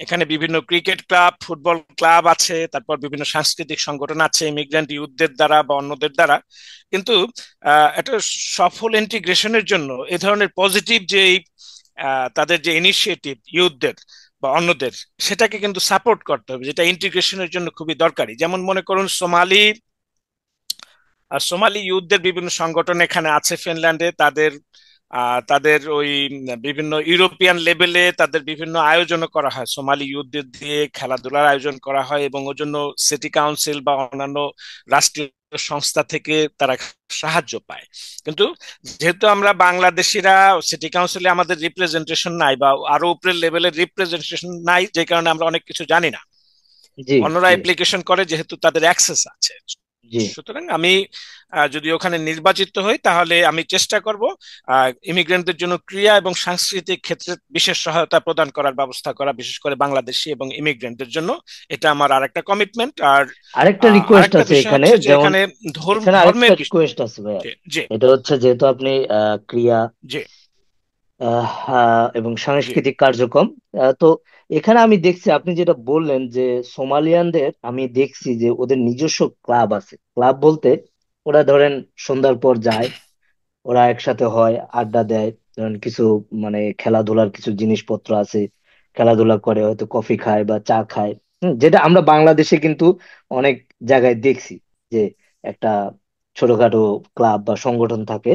এখানে বিভিন্ন ক্রিকেট ক্লাব, ফুটবল ক্লাব আছে, তারপর বিভিন্ন সাংস্কৃতিক সংগঠন আছে ইমিগ্রেন্ট ইউথদের দ্বারা বা অন্যদের দ্বারা। কিন্তু একটা সফল ইন্টিগ্রেশনের জন্য এ ধরনের পজিটিভ যে তাদের যে ইনিশিয়েটিভ ইউথদের বা অন্যদের, সেটাকে কিন্তু সাপোর্ট করতে হবে, যেটা ইন্টিগ্রেশনের জন্য খুবই দরকারি। যেমন মনে করুন সোমালি ইউথদের বিভিন্ন সংগঠন এখানে আছে ফিনল্যান্ডে, তাদের তাদের ওই বিভিন্ন ইউরোপিয়ান লেভেলে তাদের বিভিন্ন আয়োজনও করা হয়, সোমালি ইউথদের দিয়ে খেলাধুলার আয়োজন করা হয়, এবং ওর জন্য সিটি কাউন্সিল বা অন্যান্য রাষ্ট্রীয় সংস্থা থেকে তারা সাহায্য পায়। কিন্তু যেহেতু আমরা বাংলাদেশিরা সিটি কাউন্সিলে আমাদের রিপ্রেজেন্টেশন নাই, বা আরো উপরের লেভেলের রিপ্রেজেন্টেশন নাই, যে কারণে আমরা অনেক কিছু জানি না। জি অন্যরা জি অ্যাপ্লিকেশন করে যেহেতু তাদের অ্যাক্সেস আছে। জি সুতরাং আমি যদি ওখানে নির্বাচিত হই, তাহলে আমি চেষ্টা করব ইমিগ্রেন্টদের জন্য ক্রীড়া এবং সাংস্কৃতিক ক্ষেত্রে বিশেষ সহায়তা প্রদান করার ব্যবস্থা করা, বিশেষ করে বাংলাদেশি এবং ইমিগ্রেন্টদের জন্য। এটা আমার আরেকটা কমিটমেন্ট। আর আরেকটা রিকোয়েস্ট আরেকটা আছে বিষয় এখানে, হচ্ছে যে যেমন এখানে এখানে আরেকটা ধর্মের বিষয়। রিকোয়েস্ট আছে ভাইয়া। জি, জি, এটা হচ্ছে যেহেতু আপনি ক্রিয়া জি, এবং জি। সাংস্কৃতিক কার্যক্রম, তো এখানে আমি দেখছি আপনি যেটা বললেন যে সোমালিয়ানদের, আমি দেখছি যে ওদের নিজস্ব ক্লাব আছে। ক্লাব বলতে ওরা ধরেন সন্ধ্যার পর যায়, ওরা একসাথে হয়, আড্ডা দেয়, ধরেন কিছু মানে খেলাধুলার কিছু জিনিসপত্র আছে, খেলাধুলা করে, হয়তো কফি খায় বা চা খায়। যেটা আমরা বাংলাদেশে কিন্তু অনেক জায়গায় দেখছি যে একটা ছোটখাটো ক্লাব বা সংগঠন থাকে।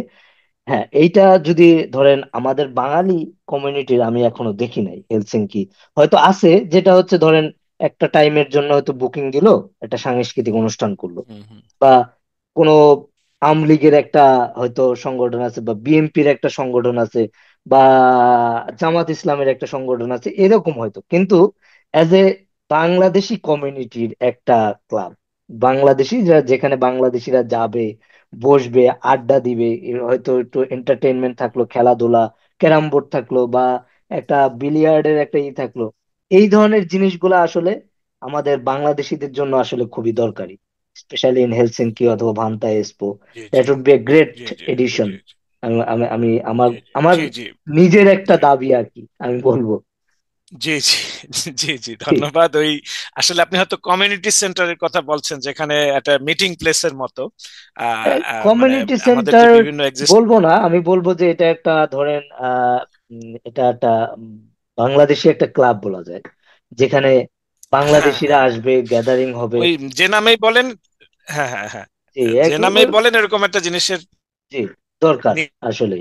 হ্যাঁ, এইটা যদি ধরেন আমাদের বাঙালি কমিউনিটির আমি এখনো দেখি নাই হেলসিংকি। হয়তো আছে, যেটা হচ্ছে ধরেন একটা টাইমের জন্য হয়তো বুকিং দিল, একটা সাংস্কৃতিক অনুষ্ঠান করলো, হুম, হুম। বা কোনো আওয়ামী লীগের একটা হয়তো সংগঠন আছে, বা বিএনপির একটা সংগঠন আছে, বা জামাত ইসলামের একটা সংগঠন আছে, এরকম হয়তো। কিন্তু অ্যাজ এ বাংলাদেশি কমিউনিটির একটা ক্লাব, বাংলাদেশি যেখানে বাংলাদেশিরা যাবে, বসবে, আড্ডা দিবে, হয়তো একটু এন্টারটেইনমেন্ট থাকলো, খেলাধুলা, ক্যারাম বোর্ড থাকলো, বা একটা বিলিয়ার্ডের একটা থাকলো, এই ধরনের জিনিসগুলো আসলে আমাদের বাংলাদেশিদের জন্য আসলে খুবই দরকারি, স্পেশালি ইন হেলসিংকি অথবা ভান্তা এসপো। জি, জি, that would be a great জি, জি, এডিশন। জি, আমি আমি আমি আমার জি, আমার জি, জি, নিজের একটা জি, দাবি আর কি, আমি বলবো। জি, জি, জি, জি, ধন্যবাদ। ওই আসলে আপনি হয়তো কমিউনিটি সেন্টারের কথা বলছেন, যেখানে একটা মিটিং প্লেসের মতো মানে কমিউনিটি আমাদের যে সেন্টার বিভিন্ন এক্সিস্ট। বলবো না, আমি বলবো যে এটা একটা ধরেন এটা একটা বাংলাদেশি একটা ক্লাব বলা যায়, যেখানে হ্যাঁ, বাংলাদেশিরা হ্যাঁ, আসবে, গ্যাদারিং হবে। ওই যে নামেই বলেন। হ্যাঁ, হ্যাঁ, হ্যাঁ, জি যে নামেই বলেন এরকম একটা জিনিসের জি দরকার আসলে।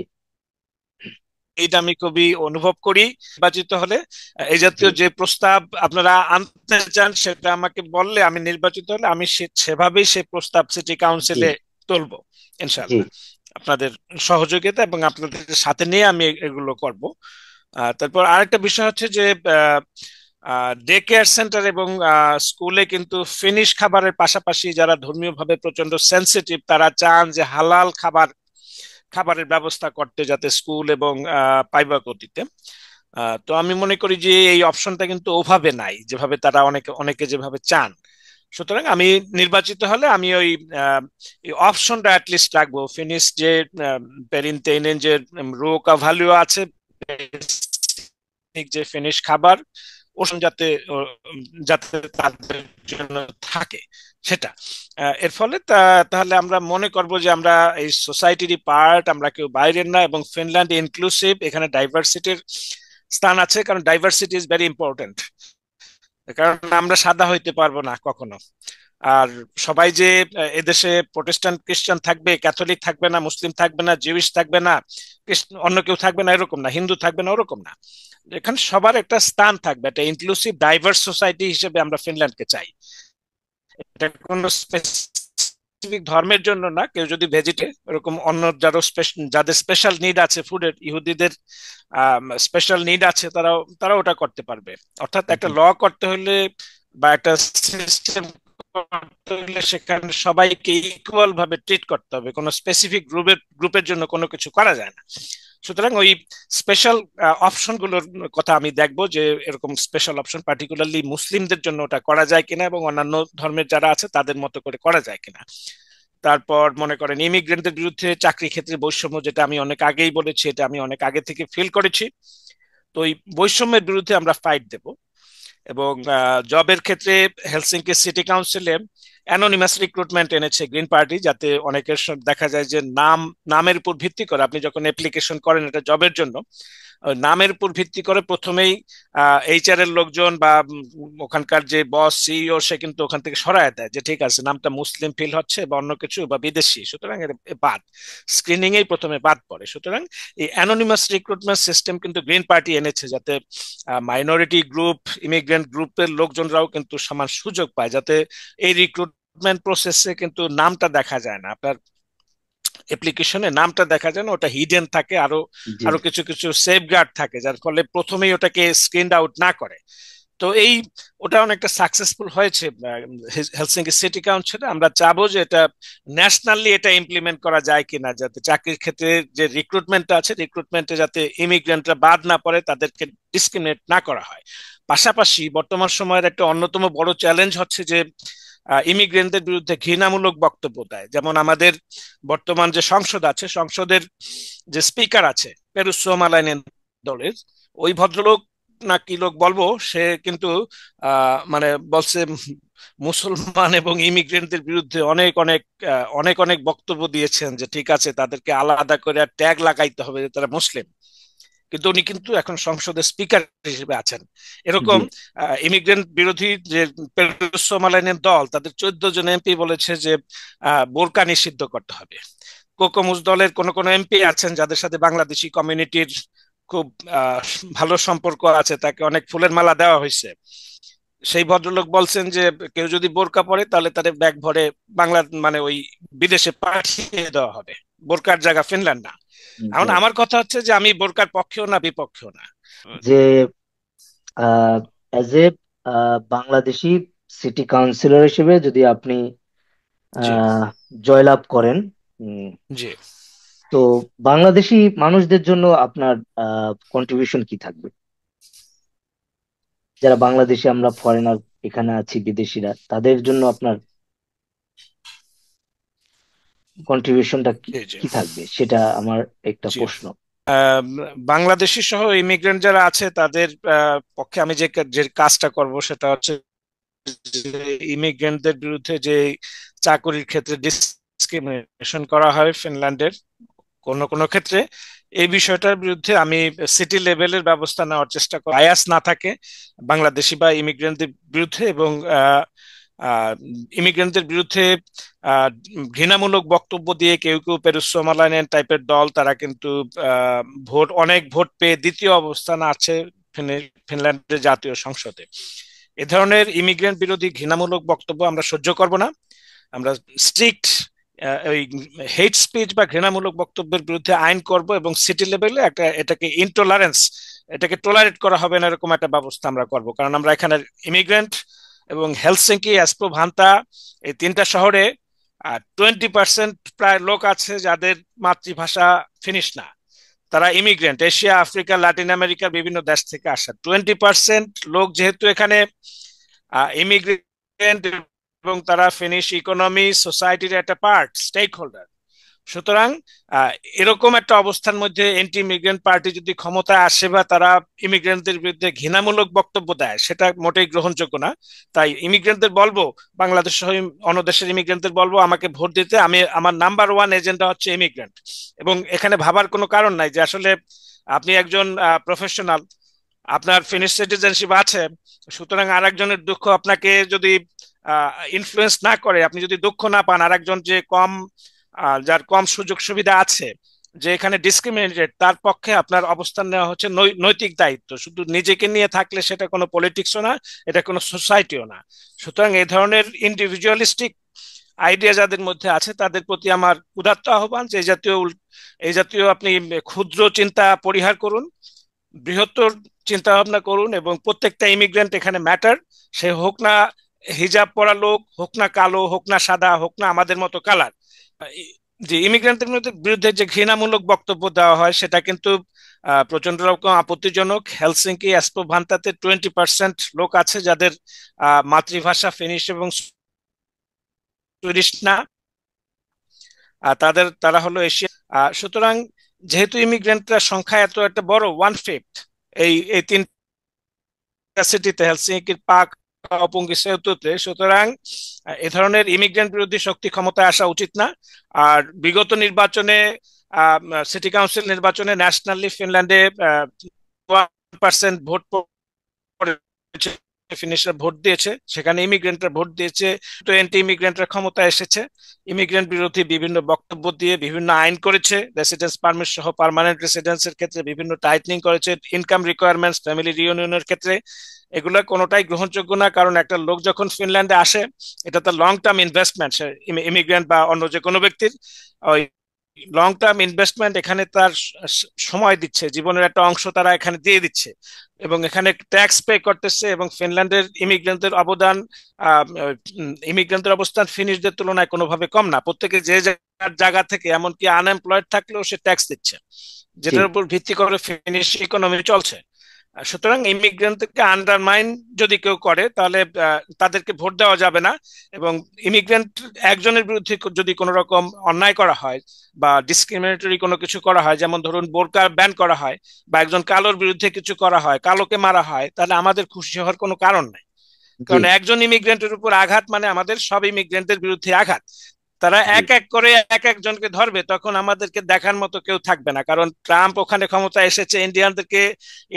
এটা আমি খুবই অনুভব করি। নির্বাচিত হলে এই জি জাতীয় যে প্রস্তাব আপনারা আনতে চান, সেটা আমাকে বললে, আমি নির্বাচিত হলে আমি সেভাবেই সেই প্রস্তাব সিটি জি কাউন্সিলে তুলবো জি ইনশাল্লাহ। আপনাদের সহযোগিতা এবং আপনাদের সাথে নিয়ে আমি এগুলো করব। তারপর আরেকটা বিষয় হচ্ছে যে ডে কেয়ার সেন্টার এবং স্কুলে কিন্তু ফিনিশ খাবারের পাশাপাশি যারা ধর্মীয়ভাবে প্রচন্ড সেনসিটিভ, তারা চান যে হালাল খাবারের ব্যবস্থা করতে, যাতে স্কুল এবং পাইবাগতিতে। তো আমি মনে করি যে এই অপশনটা কিন্তু ওভাবে নাই, যেভাবে তারা অনেকে অনেকে যেভাবে চান। সুতরাং আমি নির্বাচিত হলে আমি ওই এই অপশনটা অ্যাটলিস্ট রাখবো, ফিনিশ যে পেরিনতেইনের যে রোকা ভ্যালু আছে, basic যে ফিনিশ খাবার, ওষুধ যাতে যাতে তাদের জন্য থাকে সেটা। এর ফলে তাহলে আমরা মনে করব যে আমরা এই সোসাইটিরই পার্ট, আমরা কেউ বাইরের না, এবং ফিনল্যান্ড ইনক্লুসিভ, এখানে ডাইভার্সিটির স্থান আছে, কারণ ডাইভার্সিটি ইজ ভেরি ইম্পর্টেন্ট। কারণ আমরা সাদা হইতে পারবো না কখনো। আর সবাই যে এদেশে প্রোটেস্ট্যান্ট খ্রিস্টান থাকবে, ক্যাথলিক থাকবে না, মুসলিম থাকবে না, জিউস থাকবে না, অন্য কেউ থাকবে না এরকম না, হিন্দু থাকবে না ওরকম না। এখানে সবার একটা স্থান থাকবে, একটা ইনক্লুসিভ ডাইভার্স সোসাইটি হিসেবে আমরা ফিনল্যান্ডকে চাই। এটা কোনো স্পেসিফিক ধর্মের জন্য না, কেউ যদি ভেজিটে এরকম অন্য যাদের স্পেশাল নিড আছে, ফুডের ইহুদিদের স্পেশাল নিড আছে, তারাও ওটা করতে পারবে। অর্থাৎ একটা ল করতে হলে বা একটা সিস্টেম করতে হলে সেখানে সবাইকে ইকুয়াল ভাবে ট্রিট করতে হবে, কোনো স্পেসিফিক গ্রুপের জন্য কোনো কিছু করা যায় না। সুতরাং ওই স্পেশাল অপশন গুলোর কথা আমি দেখবো, যে এরকম স্পেশাল অপশন পার্টিকুলারলি মুসলিমদের জন্য ওটা করা যায় কিনা, এবং অন্যান্য ধর্মের যারা আছে তাদের মতো করে করা যায় কিনা। তারপর মনে করেন ইমিগ্রেন্টদের বিরুদ্ধে চাকরি ক্ষেত্রে বৈষম্য, যেটা আমি অনেক আগেই বলেছি, এটা আমি অনেক আগে থেকে ফিল করেছি। তো এই বৈষম্যের বিরুদ্ধে আমরা ফাইট দেব। এবং জবের ক্ষেত্রে হেলসিঙ্কি সিটি কাউন্সিলে অ্যানোনিমাস রিক্রুটমেন্ট এনেছে গ্রিন পার্টি, যাতে অনেকের দেখা যায় যে নামের উপর ভিত্তি করে আপনি যখন অ্যাপ্লিকেশন করেন এটা জবের জন্য, নামের উপর ভিত্তি করে প্রথমেই এইচআর এর লোকজন বা ওখানকার যে বস সিইও সে কিন্তু ওখান থেকে সরায় দেয়, যে ঠিক আছে নামটা মুসলিম ফিল হচ্ছে বা অন্য কিছু বা বিদেশি, সুতরাং এর বাদ, স্ক্রিনিং এই প্রথমে বাদ পড়ে। সুতরাং এই অ্যানোনিমাস রিক্রুটমেন্ট সিস্টেম কিন্তু গ্রিন পার্টি এনেছে, যাতে মাইনরিটি গ্রুপ, ইমিগ্রেন্ট গ্রুপের লোকজনরাও কিন্তু সমান সুযোগ পায়, যাতে এই রিক্রুটমেন্ট প্রসেসে কিন্তু নামটা দেখা যায় না, আপনার অ্যাপ্লিকেশনে নামটা দেখা যায় না, ওটা হিডেন থাকে, আরো জি। আরো কিছু কিছু সেফগার্ড থাকে, যার ফলে প্রথমেই ওটাকে স্ক্রিনড আউট না করে। তো ওটা অনেকটা সাকসেসফুল হয়েছে হেলসিঙ্কি সিটি কাউন্সিলে। আমরা চাবো যে এটা ন্যাশনালি এটা ইমপ্লিমেন্ট করা যায় কিনা, যাতে চাকরির ক্ষেত্রে যে রিক্রুটমেন্টটা আছে, রিক্রুটমেন্টে যাতে ইমিগ্রেন্টরা বাদ না পড়ে, তাদেরকে ডিসক্রিমিনেট না করা হয়। পাশাপাশি বর্তমান সময়ের একটা অন্যতম বড় চ্যালেঞ্জ হচ্ছে যে ইমিগ্রেন্টদের বিরুদ্ধে ঘৃণামূলক বক্তব্য দেয়। যেমন আমাদের বর্তমান যে সংসদ আছে, সংসদের যে স্পিকার আছে পেরুসোমালাইনেন দলের, ওই ভদ্রলোক না কি লোক বলবো, সে কিন্তু মানে বলছে মুসলমান এবং ইমিগ্রেন্টদের বিরুদ্ধে অনেক অনেক অনেক অনেক বক্তব্য দিয়েছেন, যে ঠিক আছে তাদেরকে আলাদা করে ট্যাগ লাগাইতে হবে যে তারা মুসলিম। কিন্তু উনি কিন্তু এখন সংসদের স্পিকার হিসেবে আছেন। জি। এরকম ইমিগ্রেন্ট বিরোধী যে পেরুসোমালাইনের দল, তাদের 14 জন এমপি বলেছে যে বোরকা নিষিদ্ধ করতে হবে। কোকোমুজ দলের কোন কোন এমপি আছেন যাদের সাথে বাংলাদেশি কমিউনিটির খুব আহ, ভালো সম্পর্ক আছে, তাকে অনেক ফুলের মালা দেওয়া হয়েছে। সেই ভদ্রলোক বলছেন যে কেউ যদি বোরকা পরে তাহলে তাদের ব্যাগ ভরে বাংলা মানে ওই বিদেশে পাঠিয়ে দেওয়া হবে, বোরকার জায়গা ফিনল্যান্ড না। এখন যাক। আমার কথা হচ্ছে যে আমি বোরকার পক্ষেও না বিপক্ষেও না। যে as a Bangladeshi city councillor হিসেবে যদি আপনি জি। আহ, জয়লাভ করেন, উম, জি। তো বাংলাদেশি মানুষদের জন্য আপনার কন্ট্রিবিউশন কি থাকবে? যারা বাংলাদেশি, আমরা ফরেনার এখানে আছি, বিদেশিরা, তাদের জন্য আপনার কন্ট্রিবিউশনটা কি জি। জি। কি থাকবে, সেটা আমার একটা জি। প্রশ্ন। আহ, বাংলাদেশি সহ ইমিগ্রেন্ট যারা আছে তাদের পক্ষে আমি যে যে কাজটা করব সেটা হচ্ছে ইমিগ্রেন্টদের বিরুদ্ধে যে চাকরির ক্ষেত্রে ডিসক্রিমিনেশন করা হয় ফিনল্যান্ডের কোন কোন ক্ষেত্রে, এই বিষয়টার বিরুদ্ধে আমি সিটি লেভেলের ব্যবস্থা নেওয়ার চেষ্টা করি, বায়াস না থাকে বাংলাদেশি বা ইমিগ্রেন্টদের বিরুদ্ধে। এবং ইমিগ্রেন্টদের বিরুদ্ধে আহ, ঘৃণামূলক বক্তব্য দিয়ে কেউ কেউ পেরুসোমালাইনের টাইপের দল, তারা কিন্তু অনেক ভোট পেয়ে দ্বিতীয় অবস্থান আছে ফিনল্যান্ডের জাতীয় সংসদে। এ ধরনের ইমিগ্রেন্ট বিরোধী ঘৃণামূলক বক্তব্য আমরা সহ্য করব না। আমরা স্ট্রিক্ট ওই হেট স্পিচ বা ঘৃণামূলক বক্তব্যের বিরুদ্ধে আইন করব, এবং সিটি লেভেলে এটাকে ইনটলারেন্স, এটাকে টলারেট করা হবে না এরকম একটা ব্যবস্থা আমরা করব। কারণ আমরা এখানে ইমিগ্রেন্ট, এবং হেলসিঙ্কি, এসপো, ভান্তা, এই তিনটা শহরে 20% প্রায় লোক আছে যাদের মাতৃভাষা ফিনিশ না, তারা ইমিগ্রেন্ট, এশিয়া, আফ্রিকা, লাতিন আমেরিকার বিভিন্ন দেশ থেকে আসা 20% লোক যেহেতু এখানে ইমিগ্রেন্ট, এবং তারা ফিনিশ ইকোনমি সোসাইটির একটা পার্ট, স্টেক হোল্ডার। সুতরাং আহ, এরকম একটা অবস্থার মধ্যে এন্টি ইমিগ্রেন্ট পার্টি যদি ক্ষমতায় আসে বা তারা ইমিগ্রেন্টদের বিরুদ্ধে ঘৃণামূলক বক্তব্য দেয়, সেটা মোটেই গ্রহণযোগ্য না। তাই ইমিগ্রেন্টদের বলবো, বাংলাদেশ সহ অন্য দেশের ইমিগ্রেন্টদের বলবো আমাকে ভোট দিতে। আমি, আমার নাম্বার ওয়ান এজেন্ডা হচ্ছে ইমিগ্রেন্ট। এবং এখানে ভাবার কোনো কারণ নাই যে আসলে আপনি একজন প্রফেশনাল, আপনার ফিনিশ সিটিজেনশিপ আছে, সুতরাং আরেকজনের দুঃখ আপনাকে যদি ইনফ্লুয়েন্স না করে, আপনি যদি দুঃখ না পান আরেকজন যে কম, যার কম সুযোগ সুবিধা আছে, যে এখানে ডিসক্রিমিনেটেড, তার পক্ষে আপনার অবস্থান নেওয়া হচ্ছে নৈতিক দায়িত্ব। শুধু নিজেকে নিয়ে থাকলে সেটা কোনো পলিটিক্সও না, এটা কোনো সোসাইটিও না। সুতরাং এই ধরনের ইন্ডিভিজুয়ালিস্টিক আইডিয়া যাদের মধ্যে আছে তাদের প্রতি আমার উদাত্ত আহ্বান যে এই জাতীয় আপনি ক্ষুদ্র চিন্তা পরিহার করুন, বৃহত্তর চিন্তা ভাবনা করুন। এবং প্রত্যেকটা ইমিগ্রেন্ট এখানে ম্যাটার। সে হোক না হিজাব পরা লোক, হোক না কালো, হোক না সাদা, হোক না আমাদের মতো কালার। যে ইমিগ্রেন্টের বিরুদ্ধে যে ঘৃণামূলক বক্তব্য দেওয়া হয় সেটা কিন্তু প্রচন্ড রকম আপত্তিজনক। হেলসিঙ্কি এসপো ভান্তাতে 20% লোক আছে যাদের মাতৃভাষা ফিনিশ এবং সুইডিশ না। তারা হলো এশিয়া। সুতরাং যেহেতু ইমিগ্রেন্টরা সংখ্যা এত একটা বড়, 1/5 এই এই সিটিতে, হেলসিঙ্কির পাক অপঙ্গি সেতুতে, সুতরাং এ ধরনের ইমিগ্রেন্ট বিরোধী শক্তি ক্ষমতায় আসা উচিত না। আর বিগত নির্বাচনে, সিটি কাউন্সিল নির্বাচনে ন্যাশনালি ফিনল্যান্ডে 1% ভোট পড়েছে, ফিনিশরা ভোট দিয়েছে, সেখানে ইমিগ্রেন্টরা ভোট দিয়েছে। তো এন্টি ইমিগ্রেন্টরা ক্ষমতায় এসেছে, ইমিগ্রেন্ট বিরোধী বিভিন্ন বক্তব্য দিয়ে বিভিন্ন আইন করেছে, রেসিডেন্স পারমিট সহ পার্মানেন্ট রেসিডেন্সের ক্ষেত্রে বিভিন্ন টাইটনিং করেছে, ইনকাম রিকোয়ারমেন্টস, ফ্যামিলি রিইউনিয়নের ক্ষেত্রে। এগুলো কোনোটাই গ্রহণযোগ্য না, কারণ একটা লোক যখন ফিনল্যান্ডে আসে, এটা তো লং টার্ম ইনভেস্টমেন্ট, ইমিগ্রেন্ট বা অন্য যে কোনো ব্যক্তির ওই লং টার্ম ইনভেস্টমেন্ট। এখানে তার সময় দিচ্ছে, জীবনের একটা অংশ তারা এখানে দিয়ে দিচ্ছে এবং এখানে ট্যাক্স পে করতেছে। এবং ফিনল্যান্ডের ইমিগ্রেন্টদের অবদান, ইমিগ্রেন্টদের অবস্থান ফিনিশদের তুলনায় কোনোভাবে কম না। প্রত্যেকে যে জায়গা থেকে, এমনকি আনএমপ্লয়েড থাকলেও সে ট্যাক্স দিচ্ছে, জি যেটার উপর ভিত্তি করে ফিনিশ ইকোনমি চলছে। সুতরাং ইমিগ্রেন্টকে আন্ডারমাইন যদি কেউ করে, তাহলে তাদেরকে ভোট দেওয়া যাবে না। এবং ইমিগ্রেন্ট একজনের বিরুদ্ধে যদি কোনো রকম অন্যায় করা হয় বা ডিসক্রিমিনেটরি কোনো কিছু করা হয়, যেমন ধরুন বোরকা ব্যান করা হয়, বা একজন কালোর বিরুদ্ধে কিছু করা হয়, কালোকে মারা হয়, তাহলে আমাদের খুশি হওয়ার কোনো কারণ নাই। জি কারণ একজন ইমিগ্রেন্টের উপর আঘাত মানে আমাদের সব ইমিগ্রেন্টের বিরুদ্ধে আঘাত। তারা জি এক এক করে এক একজনকে ধরবে, তখন আমাদেরকে দেখার মতো কেউ থাকবে না। কারণ ট্রাম্প ওখানে ক্ষমতায় এসেছে,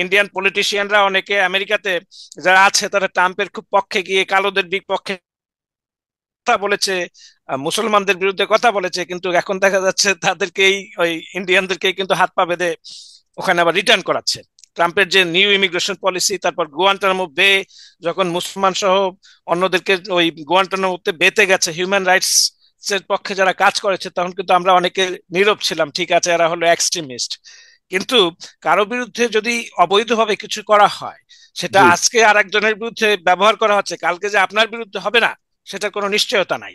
ইন্ডিয়ান পলিটিশিয়ানরা অনেকে আমেরিকাতে যারা আছে তারা ট্রাম্পের খুব পক্ষে গিয়ে কালোদের বিপক্ষে কথা বলেছে, মুসলমানদের বিরুদ্ধে কথা বলেছে, কিন্তু এখন দেখা যাচ্ছে তাদেরকেই, ওই ইন্ডিয়ানদেরকেই কিন্তু হাত পা বেঁধে ওখানে আবার রিটার্ন করাচ্ছে। ট্রাম্পের যে নিউ ইমিগ্রেশন পলিসি, তারপর গুয়ান্টানামো বে, যখন মুসলমান সহ অন্যদেরকে ওই গুয়ান্টানামোতে বেঁধে গেছে হিউম্যান রাইটস এর পক্ষে যারা কাজ করেছে, তখন কিন্তু আমরা অনেকে নীরব ছিলাম, ঠিক আছে এরা হলো এক্সট্রিমিস্ট। কিন্তু কারো বিরুদ্ধে যদি অবৈধভাবে কিছু করা হয়, সেটা জি আজকে আর একজনের বিরুদ্ধে ব্যবহার করা হচ্ছে, কালকে যে আপনার বিরুদ্ধে হবে না সেটার কোনো নিশ্চয়তা নাই।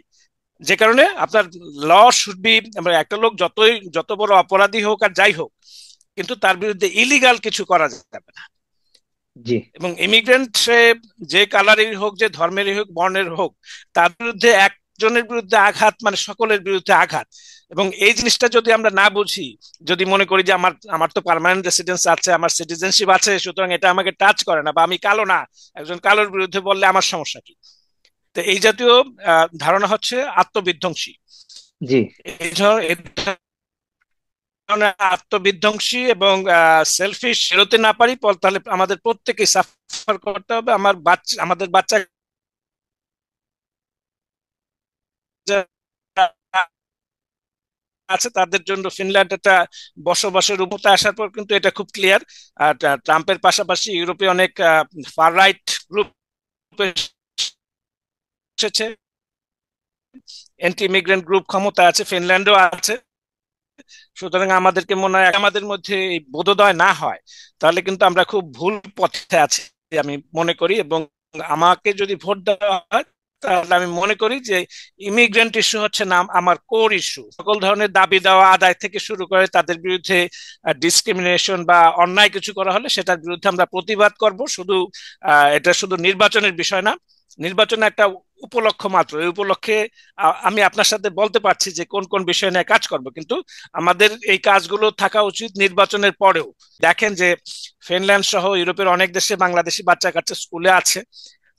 যে কারণে আপনার ল শুড বি, একটা লোক যত বড় অপরাধী হোক আর যাই হোক, কিন্তু তার বিরুদ্ধে ইলিগাল কিছু করা যাবে না। জি এবং ইমিগ্রেন্ট সে যে কালারেরই হোক, যে ধর্মেরই হোক, বর্ণের হোক, তার বিরুদ্ধে, একজনের বিরুদ্ধে আঘাত মানে সকলের বিরুদ্ধে আঘাত। এবং এই জিনিসটা যদি আমরা না বুঝি, যদি মনে করি যে আমার আমার তো পার্মানেন্ট রেসিডেন্স আছে, আমার সিটিজেনশিপ আছে, সুতরাং এটা আমাকে টাচ করে না, বা আমি কালো না, একজন কালোর বিরুদ্ধে বললে আমার সমস্যা কি, তো এই জাতীয় ধারণা হচ্ছে আত্মবিধ্বংসী। জি এই ধরনের আত্মবিধ্বংসী এবং সেলফিশ বেরোতে না পারি, তাহলে আমাদের প্রত্যেকেই সাফার করতে হবে। আমাদের বাচ্চা যারা আছে তাদের জন্য ফিনল্যান্ড একটা বসবাসের উপরে আসার পর কিন্তু এটা খুব ক্লিয়ার। আর ট্রাম্পের পাশাপাশি ইউরোপে অনেক ফার রাইট গ্রুপ এসেছে, এন্টি ইমিগ্রেন্ট গ্রুপ ক্ষমতা আছে, ফিনল্যান্ডও আছে। সুতরাং আমাদেরকে মনে হয়, আমাদের মধ্যে এই বোধোদয় না হয়, তাহলে কিন্তু আমরা খুব ভুল পথে আছি আমি মনে করি। এবং আমাকে যদি ভোট দেওয়া হয়, তাহলে আমি মনে করি যে ইমিগ্রেন্ট ইস্যু হচ্ছে না আমার কোর ইস্যু। সকল ধরনের দাবি দেওয়া আদায় থেকে শুরু করে তাদের বিরুদ্ধে ডিসক্রিমিনেশন বা অন্যায় কিছু করা হলে সেটার বিরুদ্ধে আমরা প্রতিবাদ করব। শুধু এটা শুধু নির্বাচনের বিষয় না, নির্বাচনে একটা উপলক্ষ মাত্র। এই উপলক্ষে আমি আপনার সাথে বলতে পারছি যে কোন কোন বিষয় নিয়ে কাজ করব, কিন্তু আমাদের এই কাজগুলো থাকা উচিত নির্বাচনের পরেও। দেখেন যে ফিনল্যান্ড সহ ইউরোপের অনেক দেশে বাংলাদেশি বাচ্চা কাচ্চা স্কুলে আছে।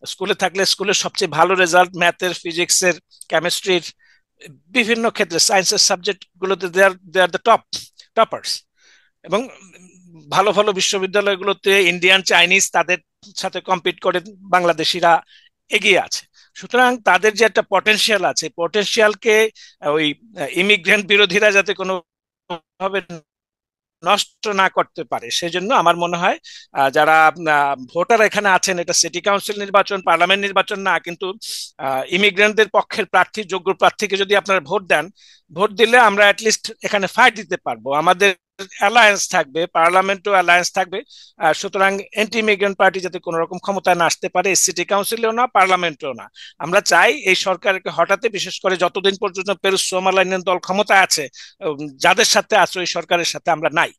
স্কুলে থাকলে স্কুলের সবচেয়ে ভালো রেজাল্ট ম্যাথের, ফিজিক্সের, কেমিস্ট্রির, বিভিন্ন ক্ষেত্রে সায়েন্সের সাবজেক্ট গুলোতে দে আর দ্য টপার্স। এবং ভালো ভালো বিশ্ববিদ্যালয়গুলোতে ইন্ডিয়ান, চাইনিজ তাদের সাথে কম্পিট করে বাংলাদেশিরা এগিয়ে আছে। সুতরাং তাদের যে একটা পটেনশিয়াল আছে, পটেনশিয়ালকে ওই ইমিগ্রেন্ট বিরোধীরা যাতে কোনো ভাবে নষ্ট না করতে পারে, সেজন্য আমার মনে হয় যারা ভোটার এখানে আছেন, এটা সিটি কাউন্সিল নির্বাচন, পার্লামেন্ট নির্বাচন না, কিন্তু ইমিগ্রেন্টদের পক্ষের প্রার্থী, যোগ্য প্রার্থীকে যদি আপনারা ভোট দেন, ভোট দিলে আমরা অ্যাটলিস্ট এখানে ফাইট দিতে পারবো, আমাদের অ্যালায়েন্স থাকবে, পার্লামেন্টও অ্যালায়েন্স থাকবে। সুতরাং অ্যান্টি ইমিগ্রেন্ট পার্টি যাতে কোনো রকম ক্ষমতায় না আসতে পারে, সিটি কাউন্সিলেও না, পার্লামেন্টেও না। আমরা চাই এই সরকারকে হঠাতে, বিশেষ করে যতদিন পর্যন্ত পেরুস সোমালাইনের দল ক্ষমতায় আছে, যাদের সাথে আছে ওই সরকারের সাথে আমরা নাই।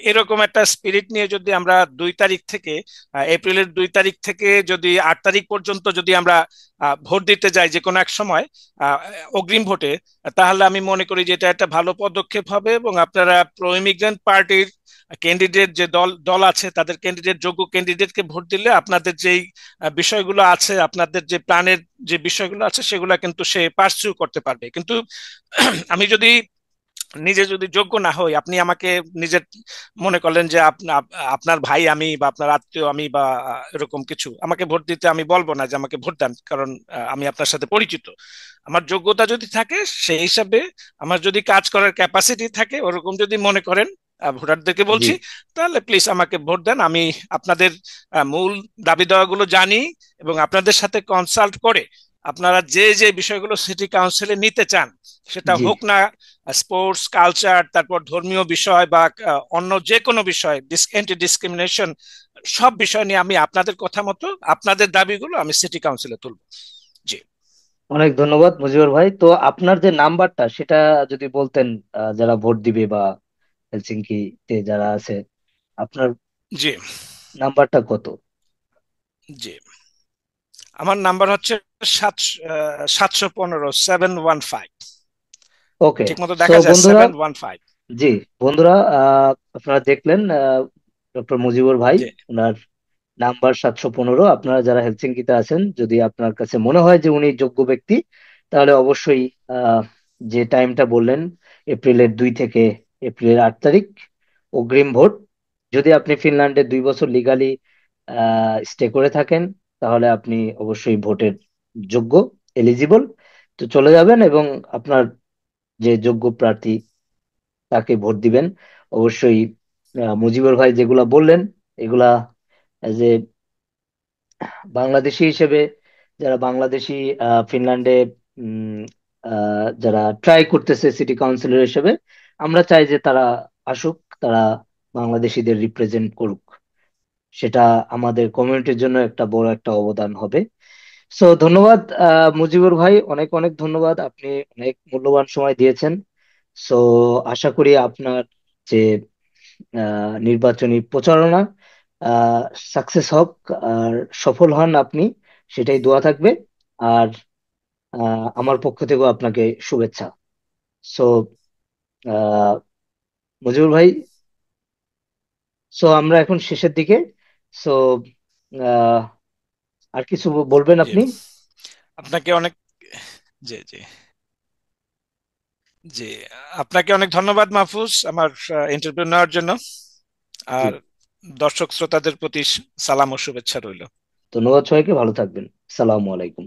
এরকম একটা স্পিরিট নিয়ে যদি আমরা 2 তারিখ থেকে, এপ্রিলের 2 তারিখ থেকে যদি 8 তারিখ পর্যন্ত যদি আমরা ভোট দিতে যাই যে কোনো এক সময়, আহ, অগ্রিম ভোটে, তাহলে আমি মনে করি যে এটা একটা ভালো পদক্ষেপ হবে। এবং আপনারা প্রো ইমিগ্রেন্ট পার্টির ক্যান্ডিডেট যে দল দল আছে, তাদের ক্যান্ডিডেট, যোগ্য ক্যান্ডিডেটকে ভোট দিলে আপনাদের যেই বিষয়গুলো আছে, আপনাদের যে প্ল্যানের যে বিষয়গুলো আছে, সেগুলো কিন্তু সে পার্সিউ করতে পারবে। কিন্তু আমি যদি নিজে যদি যোগ্য না হই, আপনি আমাকে নিজের মনে করলেন যে আপনার ভাই আমি, বা আপনার আত্মীয় আমি, বা এরকম কিছু, আমাকে ভোট দিতে আমি বলবো না যে আমাকে ভোট দেন, কারণ আমি আপনার সাথে পরিচিত। আমার যোগ্যতা যদি থাকে সেই হিসাবে, আমার যদি কাজ করার ক্যাপাসিটি থাকে, ওরকম যদি মনে করেন, ভোটারদেরকে জি। বলছি, তাহলে প্লিজ আমাকে ভোট দেন। আমি আপনাদের মূল দাবি দাওয়াগুলো জানি, এবং আপনাদের সাথে কনসাল্ট করে আপনারা যে যে বিষয়গুলো সিটি কাউন্সিলে নিতে চান, সেটা জি। হোক না স্পোর্টস, কালচার, তারপর ধর্মীয় বিষয়, বা অন্য যে কোনো বিষয়, অ্যান্টি ডিসক্রিমিনেশন, সব বিষয় নিয়ে আমি আপনাদের কথা মতো আপনাদের দাবিগুলো আমি সিটি কাউন্সিলে তুলব। জি। অনেক ধন্যবাদ মুজিবুর ভাই। তো আপনার যে নাম্বারটা সেটা যদি বলতেন, যারা ভোট দিবে বা হেলসিঙ্কিতে যারা আছে, আপনার জি। নাম্বারটা কত? জি, আমার নাম্বার হচ্ছে 715, 715। ওকে। ঠিক মতো সো দেখা যায়, বন্ধুরা, 715। জি বন্ধুরা, আপনারা দেখলেন ডক্টর মুজিবুর ভাই, জি। ওনার নাম্বার 715। আপনারা যারা হেলসিঙ্কিতে আছেন, যদি আপনার কাছে মনে হয় যে উনি যোগ্য ব্যক্তি, তাহলে অবশ্যই আহ, যে টাইমটা বললেন, এপ্রিলের 2 থেকে এপ্রিলের 8 তারিখ অগ্রিম ভোট। যদি আপনি ফিনল্যান্ডে 2 বছর লিগালি স্টে করে থাকেন, তাহলে আপনি অবশ্যই ভোটের যোগ্য, এলিজিবল। তো চলে যাবেন এবং আপনার যে যোগ্য প্রার্থী তাকে ভোট দিবেন অবশ্যই। মুজিবুর ভাই যেগুলা বললেন, এগুলা যে বাংলাদেশি হিসেবে, যারা বাংলাদেশি ফিনল্যান্ডে উম, যারা ট্রাই করতেছে সিটি কাউন্সিলর হিসেবে, আমরা চাই যে তারা আসুক, তারা বাংলাদেশিদের রিপ্রেজেন্ট করুক। সেটা আমাদের কমিউনিটির জন্য একটা বড় একটা অবদান হবে। সো ধন্যবাদ মুজিবুর ভাই, অনেক অনেক ধন্যবাদ। আপনি অনেক মূল্যবান সময় দিয়েছেন। সো আশা করি আপনার যে নির্বাচনী প্রচারণা সাকসেস হোক, আর সফল হন আপনি, সেটাই দোয়া থাকবে। আর আমার পক্ষ থেকেও আপনাকে শুভেচ্ছা। সো মুজিবুর ভাই, সো আমরা এখন শেষের দিকে। সো আর কিছু বলবেন জি, আপনি? আপনাকে অনেক, জি জি, জি, আপনাকে অনেক ধন্যবাদ মাহফুজ, আমার ইন্টারভিউ নেওয়ার জন্য। জি। আর দর্শক শ্রোতাদের প্রতি সালাম ও শুভেচ্ছা রইল। ধন্যবাদ সবাইকে, ভালো থাকবেন। সালামু আলাইকুম।